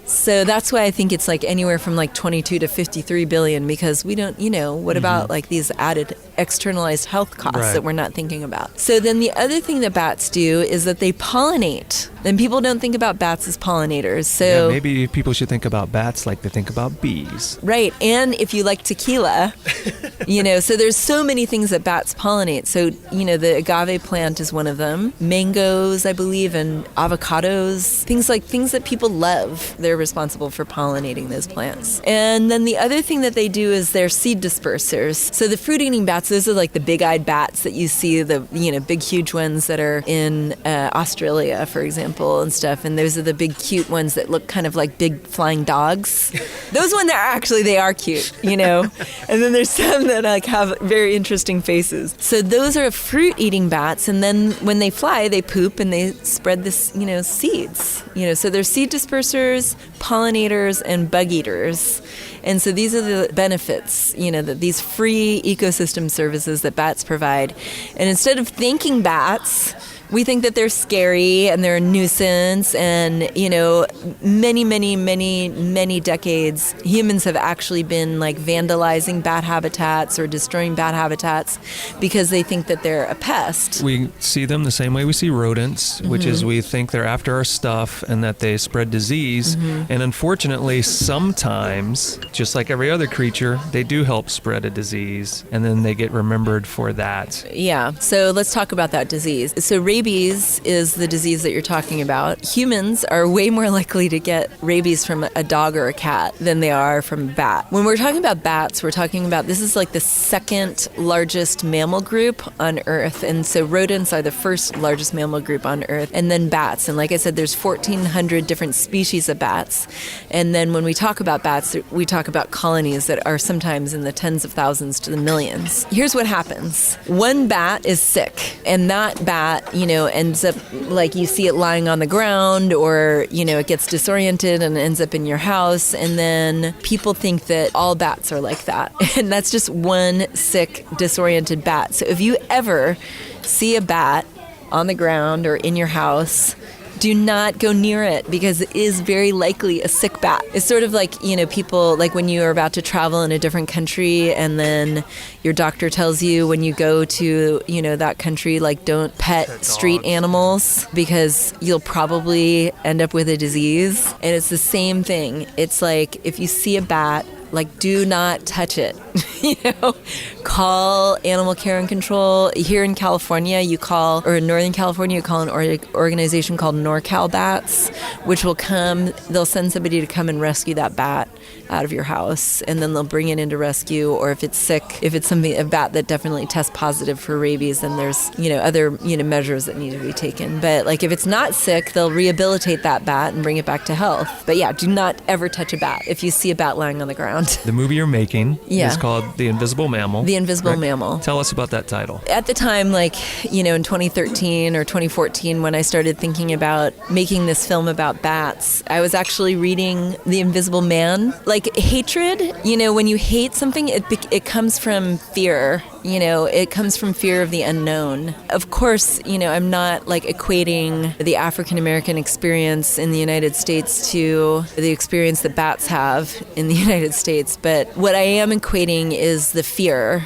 So that's why I think it's like anywhere from like 22 to 53 billion, because we don't, what about like these added externalized health costs that we're not thinking about? So then the other thing that bats do is that they pollinate. And people don't think about bats as pollinators. So maybe people should think about bats like they think about bees. Right. And if you like tequila, so there's so many things that bats pollinate. So, the agave plant is one of them. Mangoes, I believe, and avocados, things that people love. They're responsible for pollinating those plants. And then the other thing that they do is they're seed dispersers. So the fruit-eating bats, those are like the big-eyed bats that you see, the big, huge ones that are in Australia, for example, and stuff. And those are the big, cute ones that look kind of like big flying dogs. Those ones they are cute, And then there's some that like have very interesting faces. So those are fruit-eating bats. And then when they fly, they poop and they spread this, seeds. So they're seed dispersers, pollinators, and bug eaters. And so these are the benefits, that these free ecosystem services that bats provide. And instead of thanking bats, we think that they're scary and they're a nuisance, and many decades humans have actually been like vandalizing bat habitats or destroying bat habitats because they think that they're a pest. We see them the same way we see rodents, which is we think they're after our stuff and that they spread disease. And unfortunately, sometimes, just like every other creature, they do help spread a disease, and then they get remembered for that. Yeah, so let's talk about that disease. So rabies is the disease that you're talking about. Humans are way more likely to get rabies from a dog or a cat than they are from a bat. When we're talking about bats, we're talking about, this is like the second largest mammal group on Earth. And so rodents are the first largest mammal group on Earth, and then bats. And like I said, there's 1,400 different species of bats. And then when we talk about bats, we talk about colonies that are sometimes in the tens of thousands to the millions. Here's what happens. One bat is sick, and that bat, ends up like you see it lying on the ground, or, it gets disoriented and ends up in your house. And then people think that all bats are like that. And that's just one sick, disoriented bat. So if you ever see a bat on the ground or in your house, do not go near it, because it is very likely a sick bat. It's sort of like, people, like when you are about to travel in a different country and then your doctor tells you when you go to, that country, like don't pet street animals because you'll probably end up with a disease. And it's the same thing. It's like if you see a bat, like, do not touch it. Call animal care and control. Here in California, or in Northern California, you call an organization called NorCal Bats, which will come. They'll send somebody to come and rescue that bat out of your house, and then they'll bring it into rescue. Or if it's sick, if it's a bat that definitely tests positive for rabies, then there's other measures that need to be taken. But like if it's not sick, they'll rehabilitate that bat and bring it back to health. But yeah, do not ever touch a bat if you see a bat lying on the ground. The movie you're making is called The Invisible Mammal. The Invisible Mammal. Tell us about that title. At the time, in 2013 or 2014, when I started thinking about making this film about bats, I was actually reading The Invisible Man. Like hatred, when you hate something, it comes from fear. It comes from fear of the unknown. Of course, I'm not like equating the African American experience in the United States to the experience that bats have in the United States. But what I am equating is the fear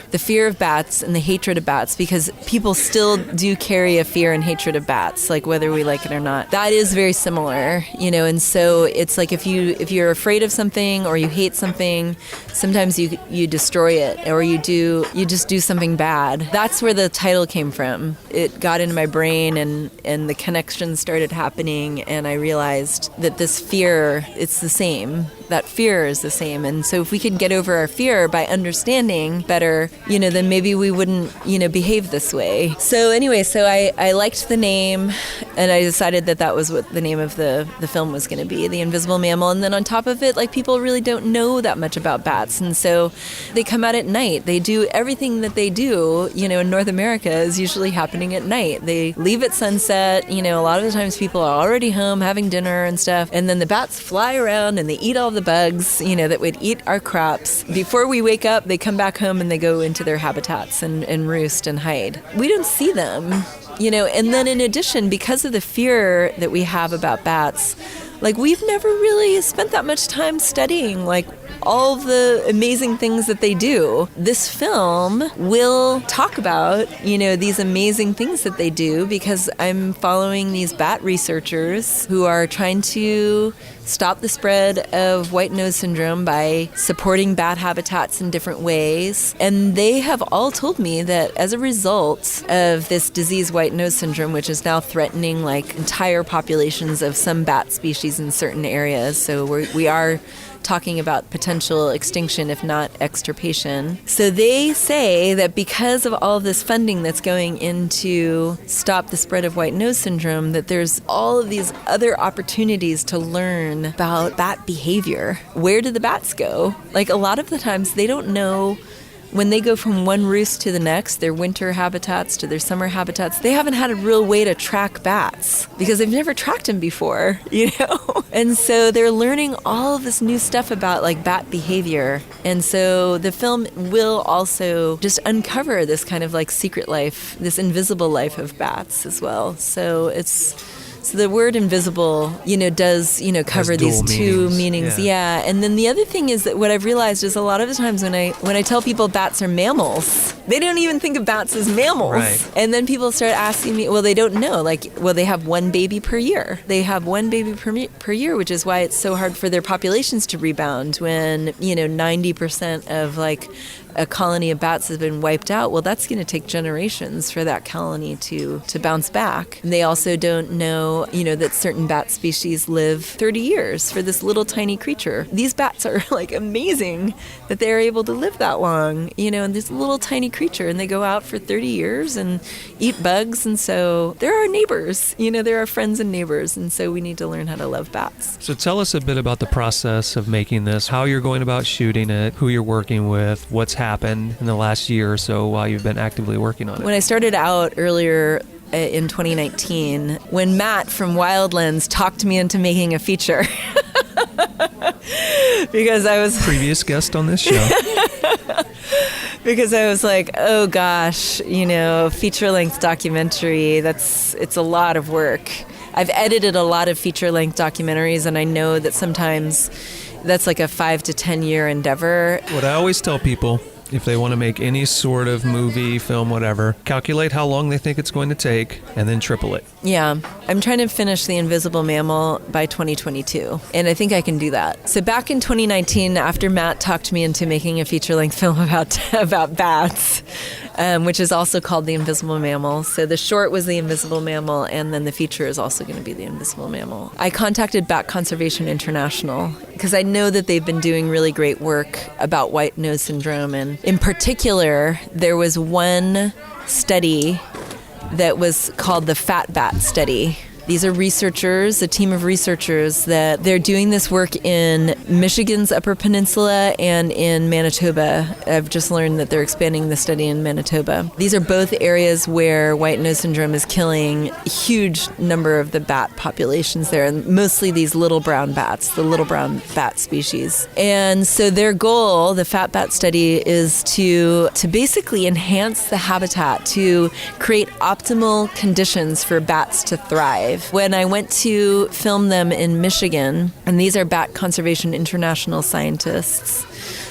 of bats and the hatred of bats, because people still do carry a fear and hatred of bats, like whether we like it or not. That is very similar, and so it's like if you're afraid of something or you hate something, sometimes you destroy it, or you just do something bad. That's where the title came from. It got into my brain and the connection started happening, and I realized that this fear, it's the same. that fear is the same. And so if we could get over our fear by understanding better, then maybe we wouldn't, behave this way. So anyway, I liked the name, and I decided that was what the name of the film was going to be, The Invisible Mammal. And then on top of it, like, people really don't know that much about bats. And so they come out at night. They do everything that they do, in North America is usually happening at night. They leave at sunset. A lot of the times people are already home having dinner and stuff. And then the bats fly around and they eat all the bugs, that would eat our crops. Before we wake up, they come back home and they go into their habitats and roost and hide. We don't see them, and then in addition, because of the fear that we have about bats, like, we've never really spent that much time studying, like, all the amazing things that they do. This film will talk about, these amazing things that they do, because I'm following these bat researchers who are trying to stop the spread of white nose syndrome by supporting bat habitats in different ways. And they have all told me that as a result of this disease, white nose syndrome, which is now threatening like entire populations of some bat species in certain areas, so we are talking about potential extinction, if not extirpation. So they say that because of all of this funding that's going into stop the spread of white nose syndrome, that there's all of these other opportunities to learn about bat behavior. Where do the bats go? Like, a lot of the times they don't know. When they go from one roost to the next, their winter habitats to their summer habitats, they haven't had a real way to track bats because they've never tracked them before, And so they're learning all of this new stuff about like bat behavior. And so the film will also just uncover this kind of like secret life, this invisible life of bats as well. So the word invisible, does, cover these two meanings. Yeah. And then the other thing is that what I've realized is a lot of the times when I tell people bats are mammals, they don't even think of bats as mammals. Right. And then people start asking me, well, they don't know. Like, well, they have one baby per year. They have one baby per year, which is why it's so hard for their populations to rebound when, 90% of like a colony of bats has been wiped out. Well, that's going to take generations for that colony to bounce back. And they also don't know, that certain bat species live 30 years for this little tiny creature. These bats are like amazing that they're able to live that long, and this little tiny creature, and they go out for 30 years and eat bugs. And so they're our neighbors, they're our friends and neighbors. And so we need to learn how to love bats. So tell us a bit about the process of making this, how you're going about shooting it, who you're working with, what's happened in the last year or so while you've been actively working on it. When I started out earlier in 2019, when Matt from Wildlands talked me into making a feature, because I was previous guest on this show. Because I was like, oh gosh, feature-length documentary, it's a lot of work. I've edited a lot of feature-length documentaries, and I know that sometimes that's like a 5 to 10 year endeavor. What I always tell people, if they want to make any sort of movie, film, whatever, calculate how long they think it's going to take and then triple it. Yeah. I'm trying to finish The Invisible Mammal by 2022, and I think I can do that. So back in 2019, after Matt talked me into making a feature-length film about bats, which is also called The Invisible Mammal. So the short was The Invisible Mammal, and then the feature is also going to be The Invisible Mammal. I contacted Bat Conservation International because I know that they've been doing really great work about white nose syndrome, and in particular, there was one study that was called the Fat Bat Study. These are researchers, a team of researchers that they're doing this work in Michigan's Upper Peninsula and in Manitoba. I've just learned that they're expanding the study in Manitoba. These are both areas where white nose syndrome is killing a huge number of the bat populations there, and mostly these little brown bats, the little brown bat species. And so their goal, the Fat Bat Study, is to basically enhance the habitat, to create optimal conditions for bats to thrive. When I went to film them in Michigan, and these are Bat Conservation International scientists,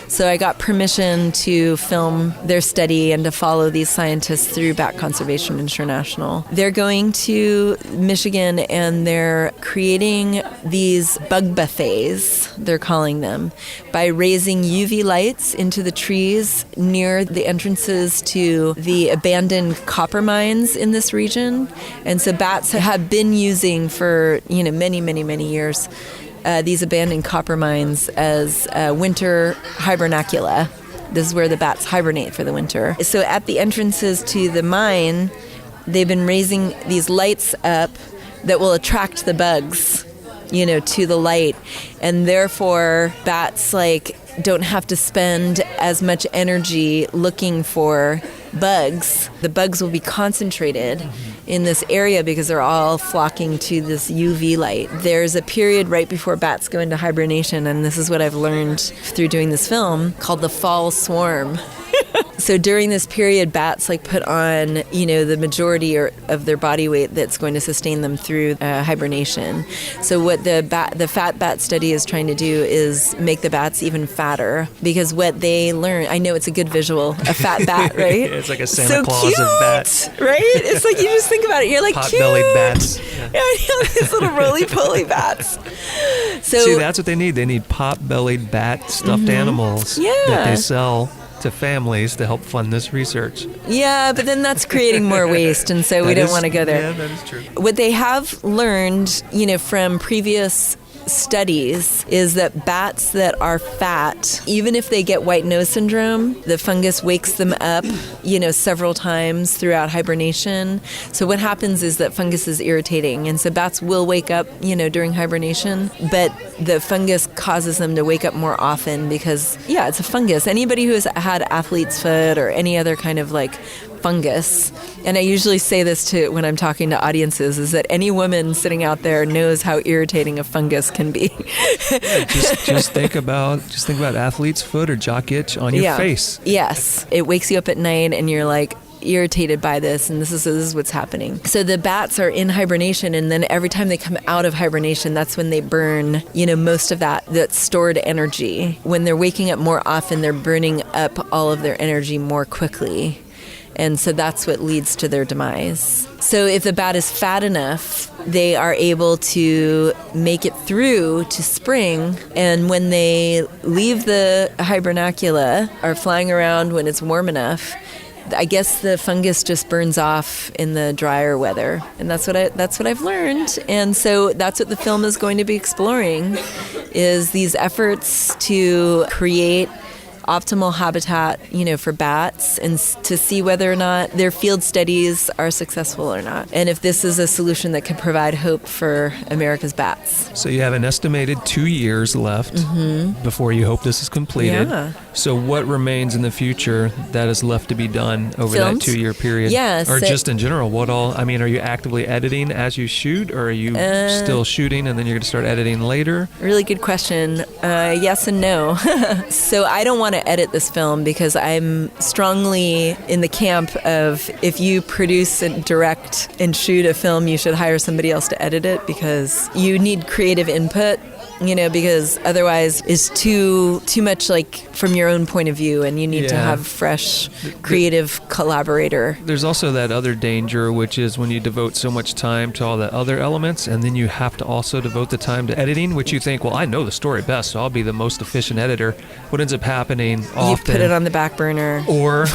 so I got permission to film their study and to follow these scientists through Bat Conservation International. They're going to Michigan and they're creating these bug buffets, they're calling them, by raising UV lights into the trees near the entrances to the abandoned copper mines in this region. And so bats have been using for, many, many, many years these abandoned copper mines as winter hibernacula. This is where the bats hibernate for the winter. So at the entrances to the mine, they've been raising these lights up that will attract the bugs, to the light. And therefore, bats don't have to spend as much energy looking for bugs. The bugs will be concentrated in this area because they're all flocking to this UV light. There's a period right before bats go into hibernation, and this is what I've learned through doing this film, called the fall swarm. So during this period, bats put on, the majority of their body weight that's going to sustain them through hibernation. So what the fat bat study is trying to do is make the bats even fatter, because what they learn, I know it's a good visual, a fat bat, right? It's like a Santa Claus of bats. Right? It's like, you just think about it, you're like, pot-bellied cute. bats. Yeah, these little roly-poly bats. So, see, that's what they need. They need pot-bellied bat stuffed animals that they sell to families to help fund this research. Yeah, but then that's creating more waste, and so we don't want to go there. Yeah, that is true. What they have learned, from previous studies is that bats that are fat, even if they get white nose syndrome, the fungus wakes them up, several times throughout hibernation. So what happens is that fungus is irritating, and so bats will wake up, during hibernation, but the fungus causes them to wake up more often because, it's a fungus. Anybody who has had athlete's foot or any other kind of fungus, and I usually say this when I'm talking to audiences, is that any woman sitting out there knows how irritating a fungus can be. just think about athlete's foot or jock itch on your face. Yes, it wakes you up at night, and you're irritated by this, and this is what's happening. So the bats are in hibernation, and then every time they come out of hibernation, that's when they burn, most of that stored energy. When they're waking up more often, they're burning up all of their energy more quickly. And so that's what leads to their demise. So if the bat is fat enough, they are able to make it through to spring. And when they leave the hibernacula, are flying around when it's warm enough, I guess the fungus just burns off in the drier weather. And that's what I've learned. And so that's what the film is going to be exploring, is these efforts to create optimal habitat, for bats, and to see whether or not their field studies are successful or not. And if this is a solution that can provide hope for America's bats. So you have an estimated 2 years left before you hope this is completed. Yeah. So what remains in the future that is left to be done over Films? that 2 year period? Yeah. Or just in general, are you actively editing as you shoot, or are you still shooting and then you're going to start editing later? Really good question. Yes and no. So I don't want to edit this film because I'm strongly in the camp of, if you produce and direct and shoot a film, you should hire somebody else to edit it, because you need creative input, because otherwise it's too much from your own point of view, and you need to have fresh, creative collaborator. There's also that other danger, which is when you devote so much time to all the other elements, and then you have to also devote the time to editing, which you think, well, I know the story best, so I'll be the most efficient editor. What ends up happening often, you put it on the back burner. Or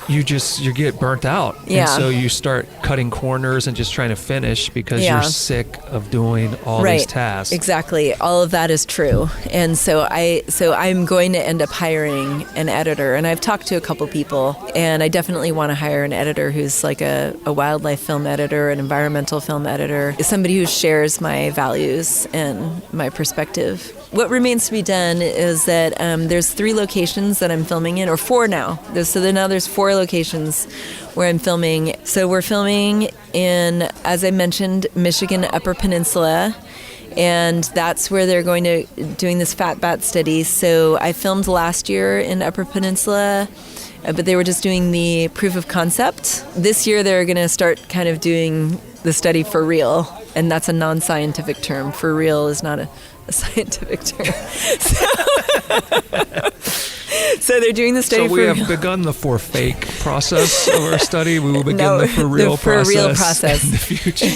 you get burnt out. Yeah. And so you start cutting corners and just trying to finish because you're sick of doing all these tasks. Exactly. All of that is true. And so I'm going to end up hiring an editor. And I've talked to a couple people, and I definitely want to hire an editor who's a wildlife film editor, an environmental film editor, somebody who shares my values and my perspective. What remains to be done is that there's 3 locations that I'm filming in, or 4 now. Now there's 4 locations where I'm filming. So we're filming in, as I mentioned, Michigan Upper Peninsula, and that's where they're doing this fat bat study. So I filmed last year in Upper Peninsula, but they were just doing the proof of concept. This year they're going to start kind of doing the study for real, and that's a non-scientific term. For real is not a scientific term. So they're doing the study So we have begun the for fake process of our study. We will begin the for real process in the future.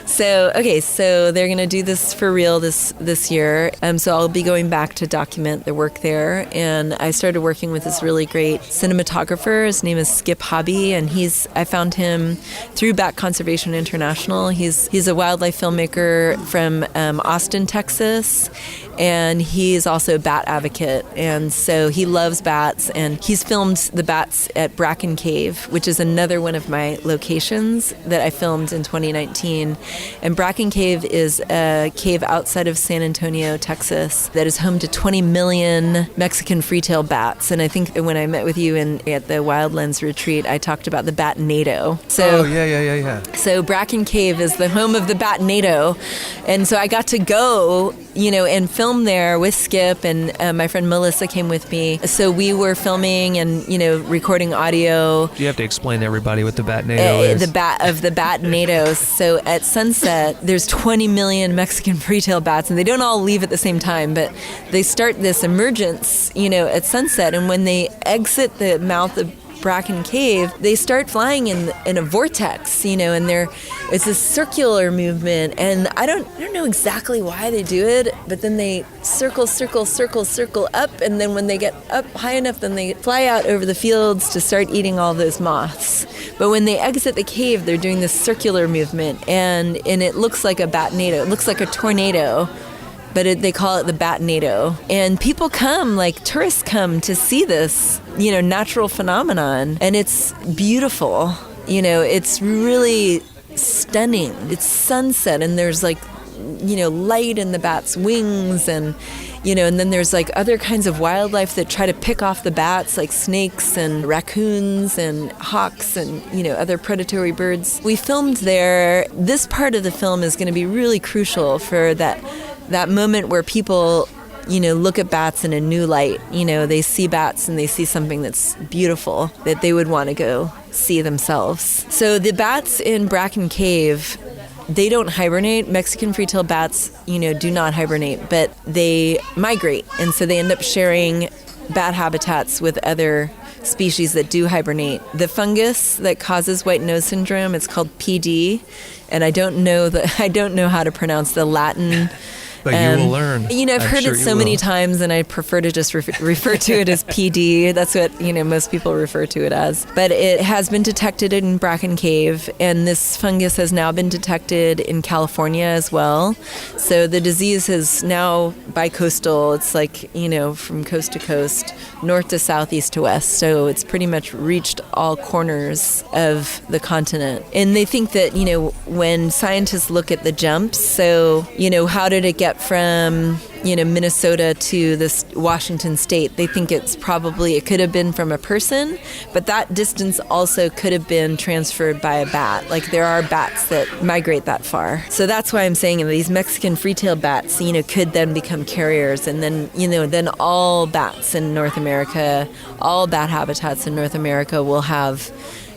So they're going to do this for real this year. So I'll be going back to document the work there. And I started working with this really great cinematographer. His name is Skip Hobby, and I found him through Bat Conservation International. He's a wildlife filmmaker from Austin, Texas, and he's also a bat advocate. And so he loves bats, and he's filmed the bats at Bracken Cave, which is another one of my locations that I filmed in 2019. And Bracken Cave is a cave outside of San Antonio, Texas, that is home to 20 million Mexican free-tailed bats. And I think when I met with you at the Wildlands retreat, I talked about the batnado. So, yeah. So Bracken Cave is the home of the batnado. And so I got to go, and film there with Skip, and my friend Melissa came with me. So we were filming and, recording audio. You have to explain to everybody what the batnado is. The batnado. So at sunset, there's 20 million Mexican free-tailed bats, and they don't all leave at the same time, but they start this emergence, at sunset, and when they exit the mouth of Bracken Cave, they start flying in a vortex, and it's a circular movement, and I don't know exactly why they do it, but then they circle up, and then when they get up high enough, then they fly out over the fields to start eating all those moths. But when they exit the cave, they're doing this circular movement, and it looks like a batnado. It looks like a tornado, but they call it the batnado. And people come, like tourists come to see this, natural phenomenon. And it's beautiful. It's really stunning. It's sunset, and there's light in the bat's wings, and and then there's other kinds of wildlife that try to pick off the bats, like snakes and raccoons and hawks and, other predatory birds. We filmed there. This part of the film is going to be really crucial for that moment where people, look at bats in a new light. They see bats and they see something that's beautiful that they would want to go see themselves. So the bats in Bracken Cave, they don't hibernate. Mexican free-tailed bats, do not hibernate, but they migrate. And so they end up sharing bat habitats with other species that do hibernate. The fungus that causes white nose syndrome, it's called PD, and I don't know how to pronounce the Latin. But you will learn. I've heard it so many times, and I prefer to just refer to it as PD. That's what, most people refer to it as. But it has been detected in Bracken Cave, and this fungus has now been detected in California as well. So the disease is now bicoastal. It's from coast to coast, north to south, east to west. So it's pretty much reached all corners of the continent. And they think that, when scientists look at the jumps, so, how did it get from, Minnesota to this Washington state, they think it could have been from a person, but that distance also could have been transferred by a bat. There are bats that migrate that far. So that's why I'm saying these Mexican free-tailed bats, could then become carriers, and then, then all bats in North America, all bat habitats in North America will have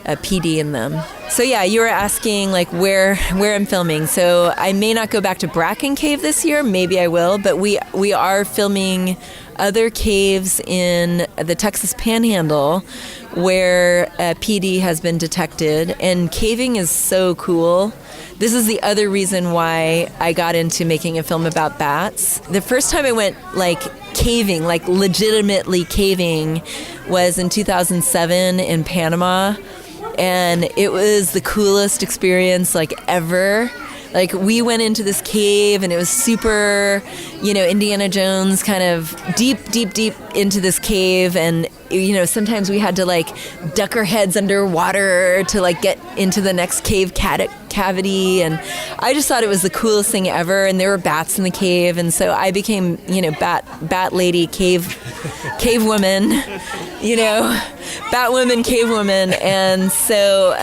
a PD in them. So yeah, you were asking where I'm filming. So I may not go back to Bracken Cave this year. Maybe I will, but we are filming other caves in the Texas Panhandle where PD has been detected. And caving is so cool. This is the other reason why I got into making a film about bats. The first time I went caving, legitimately caving, was in 2007 in Panama. And it was the coolest experience ever. We went into this cave, and it was super, Indiana Jones kind of deep into this cave. And, sometimes we had to duck our heads underwater to get into the next cave cavity. And I just thought it was the coolest thing ever. And there were bats in the cave. And so I became, bat lady, cave woman, Batwoman, cave woman. And so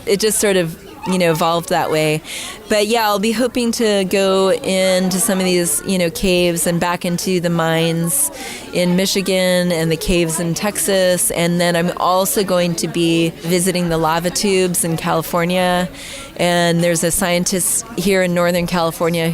it just sort of evolved that way. But yeah, I'll be hoping to go into some of these, caves and back into the mines in Michigan and the caves in Texas. And then I'm also going to be visiting the lava tubes in California. And there's a scientist here in Northern California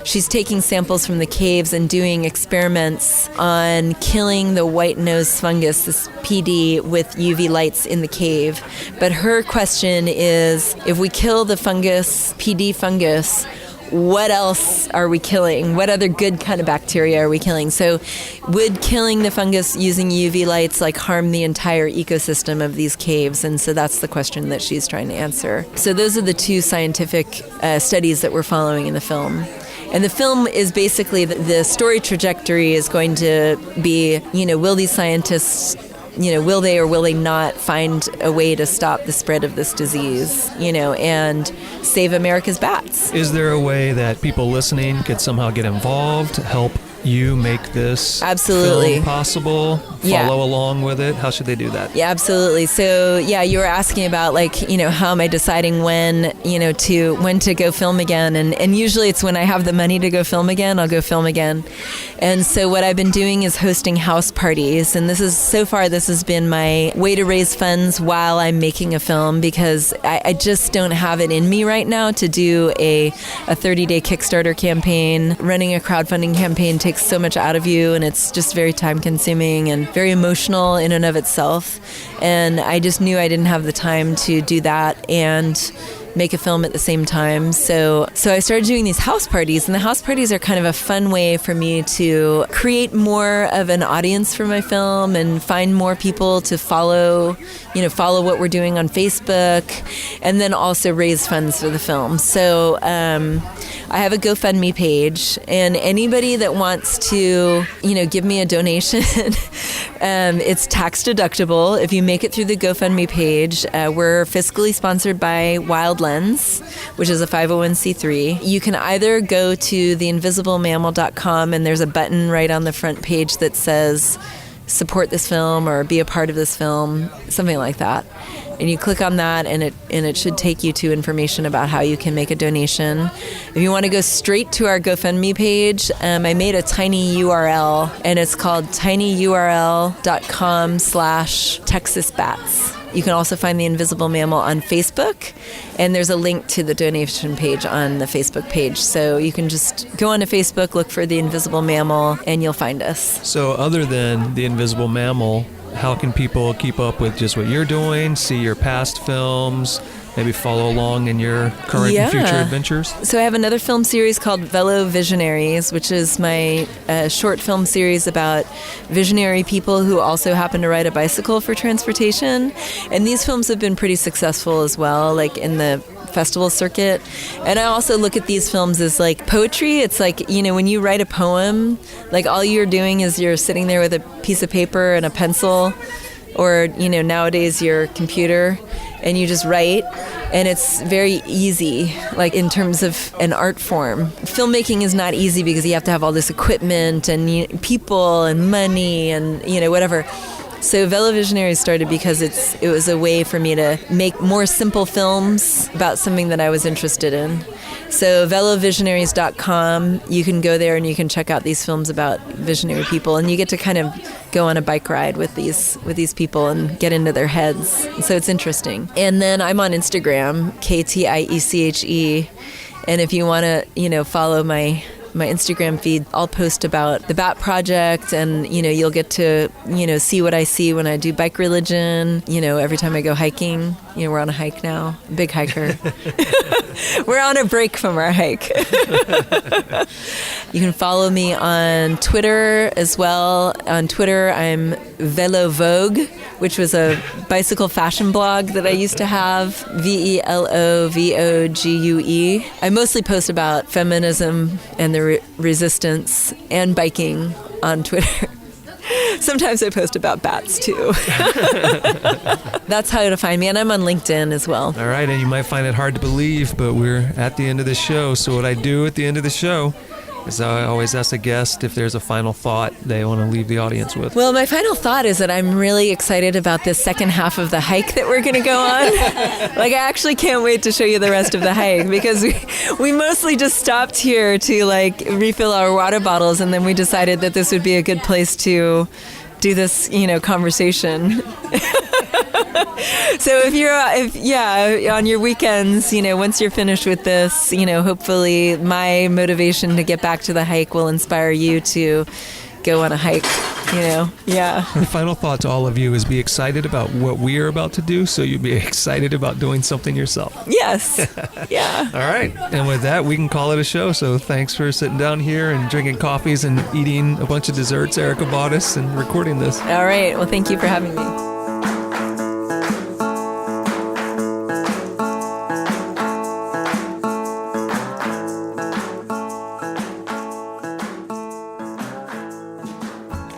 she's taking samples from the caves and doing experiments on killing the white-nosed fungus, this PD, with UV lights in the cave. But her question is, if we kill the fungus, PD fungus, what else are we killing? What other good kind of bacteria are we killing? So would killing the fungus using UV lights harm the entire ecosystem of these caves? And so that's the question that she's trying to answer. So those are the two scientific studies that we're following in the film. And the film is basically the story trajectory is going to be, will these scientists, will they or will they not find a way to stop the spread of this disease, and save America's bats? Is there a way that people listening could somehow get involved, help you make this absolutely film possible, follow along with it? How should they do that? Yeah, absolutely. So you were asking about how am I deciding when to go film again, and usually it's when I have the money to go film again, I'll go film again. And so what I've been doing is hosting house parties, and this has been my way to raise funds while I'm making a film, because I just don't have it in me right now to do a 30-day Kickstarter campaign. Running a crowdfunding campaign takes so much out of you, and it's just very time consuming and very emotional in and of itself. And I just knew I didn't have the time to do that and make a film at the same time. So I started doing these house parties, and the house parties are kind of a fun way for me to create more of an audience for my film and find more people to follow what we're doing on Facebook, and then also raise funds for the film. So I have a GoFundMe page, and anybody that wants to, give me a donation, it's tax deductible. If you make it through the GoFundMe page, we're fiscally sponsored by Wildlands, which is a 501c3. You can either go to theinvisiblemammal.com, and there's a button right on the front page that says support this film or be a part of this film, something like that. And you click on that, and it should take you to information about how you can make a donation. If you want to go straight to our GoFundMe page, I made a tiny URL, and it's called tinyurl.com/TexasBats. You can also find The Invisible Mammal on Facebook, and there's a link to the donation page on the Facebook page. So you can just go onto Facebook, look for The Invisible Mammal, and you'll find us. So other than The Invisible Mammal, how can people keep up with just what you're doing, see your past films, maybe follow along in your current and future adventures? So I have another film series called Visionaries, which is my short film series about visionary people who also happen to ride a bicycle for transportation. And these films have been pretty successful as well, in the festival circuit. And I also look at these films as poetry. It's when you write a poem, all you're doing is you're sitting there with a piece of paper and a pencil, or nowadays your computer, and you just write, and it's very easy, in terms of an art form. Filmmaking is not easy because you have to have all this equipment and people and money and whatever. So Visionaries started because it was a way for me to make more simple films about something that I was interested in. So visionaries.com, you can go there and you can check out these films about visionary people, and you get to kind of go on a bike ride with these people and get into their heads. So it's interesting. And then I'm on Instagram, KTIECHE, and if you want to, follow my Instagram feed, I'll post about the Bat Project, and you'll get to see what I see when I do bike religion. Every time I go hiking, we're on a hike now, big hiker. We're on a break from our hike. You can follow me on Twitter as well. On Twitter, I'm Velo Vogue, which was a bicycle fashion blog that I used to have, VELOVOGUE. I mostly post about feminism and the resistance and biking on Twitter. Sometimes I post about bats, too. That's how to find me. And I'm on LinkedIn as well. All right. And you might find it hard to believe, but we're at the end of the show. So what I do at the end of the show As I always ask a guest if there's a final thought they want to leave the audience with. Well, my final thought is that I'm really excited about this second half of the hike that we're going to go on. Like, I actually can't wait to show you the rest of the hike, because we mostly just stopped here to refill our water bottles, and then we decided that this would be a good place to do this, conversation. So if on your weekends, once you're finished with this, hopefully my motivation to get back to the hike will inspire you to go on a hike, yeah. My final thought to all of you is be excited about what we are about to do, so you'll be excited about doing something yourself. Yes. Yeah. All right. And with that, we can call it a show. So thanks for sitting down here and drinking coffees and eating a bunch of desserts Erica bought us and recording this. All right. Well, thank you for having me.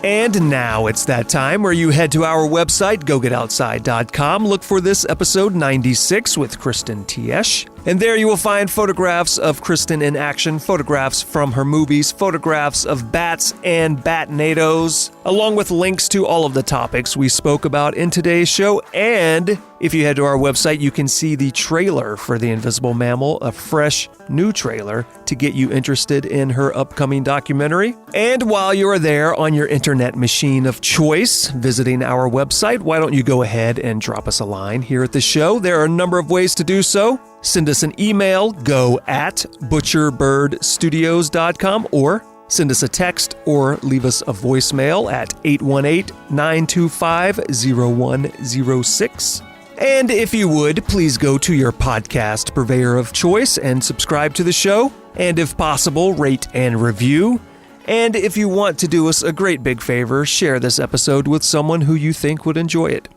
And now it's that time where you head to our website, gogetoutside.com, look for this episode 96 with Kristin Tieche. And there you will find photographs of Kristin in action, photographs from her movies, photographs of bats and batnadoes, along with links to all of the topics we spoke about in today's show. And if you head to our website, you can see the trailer for The Invisible Mammal, a fresh new trailer to get you interested in her upcoming documentary. And while you are there on your internet machine of choice, visiting our website, why don't you go ahead and drop us a line here at the show? There are a number of ways to do so. Send us an email, go@butcherbirdstudios.com, or send us a text or leave us a voicemail at 818-925-0106. And if you would, please go to your podcast purveyor of choice and subscribe to the show. And if possible, rate and review. And if you want to do us a great big favor, share this episode with someone who you think would enjoy it.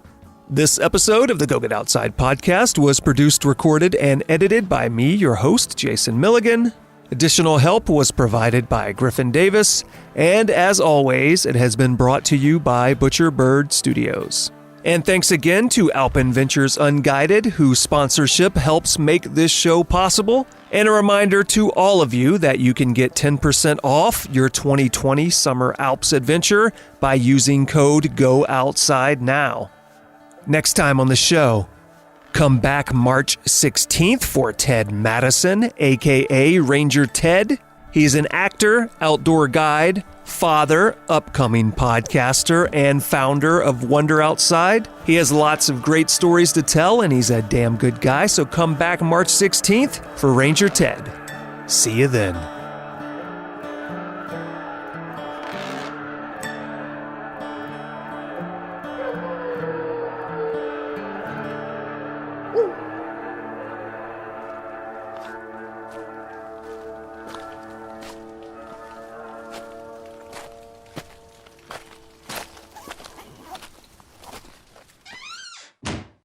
This episode of the Go Get Outside podcast was produced, recorded, and edited by me, your host, Jason Milligan. Additional help was provided by Griffin Davis. And as always, it has been brought to you by Butcher Bird Studios. And thanks again to Alpine Ventures Unguided, whose sponsorship helps make this show possible. And a reminder to all of you that you can get 10% off your 2020 Summer Alps adventure by using code GOOUTSIDENOW. Next time on the show, come back March 16th for Ted Madison, a.k.a. Ranger Ted. He's an actor, outdoor guide, father, upcoming podcaster, and founder of Wonder Outside. He has lots of great stories to tell, and he's a damn good guy, so come back March 16th for Ranger Ted. See you then.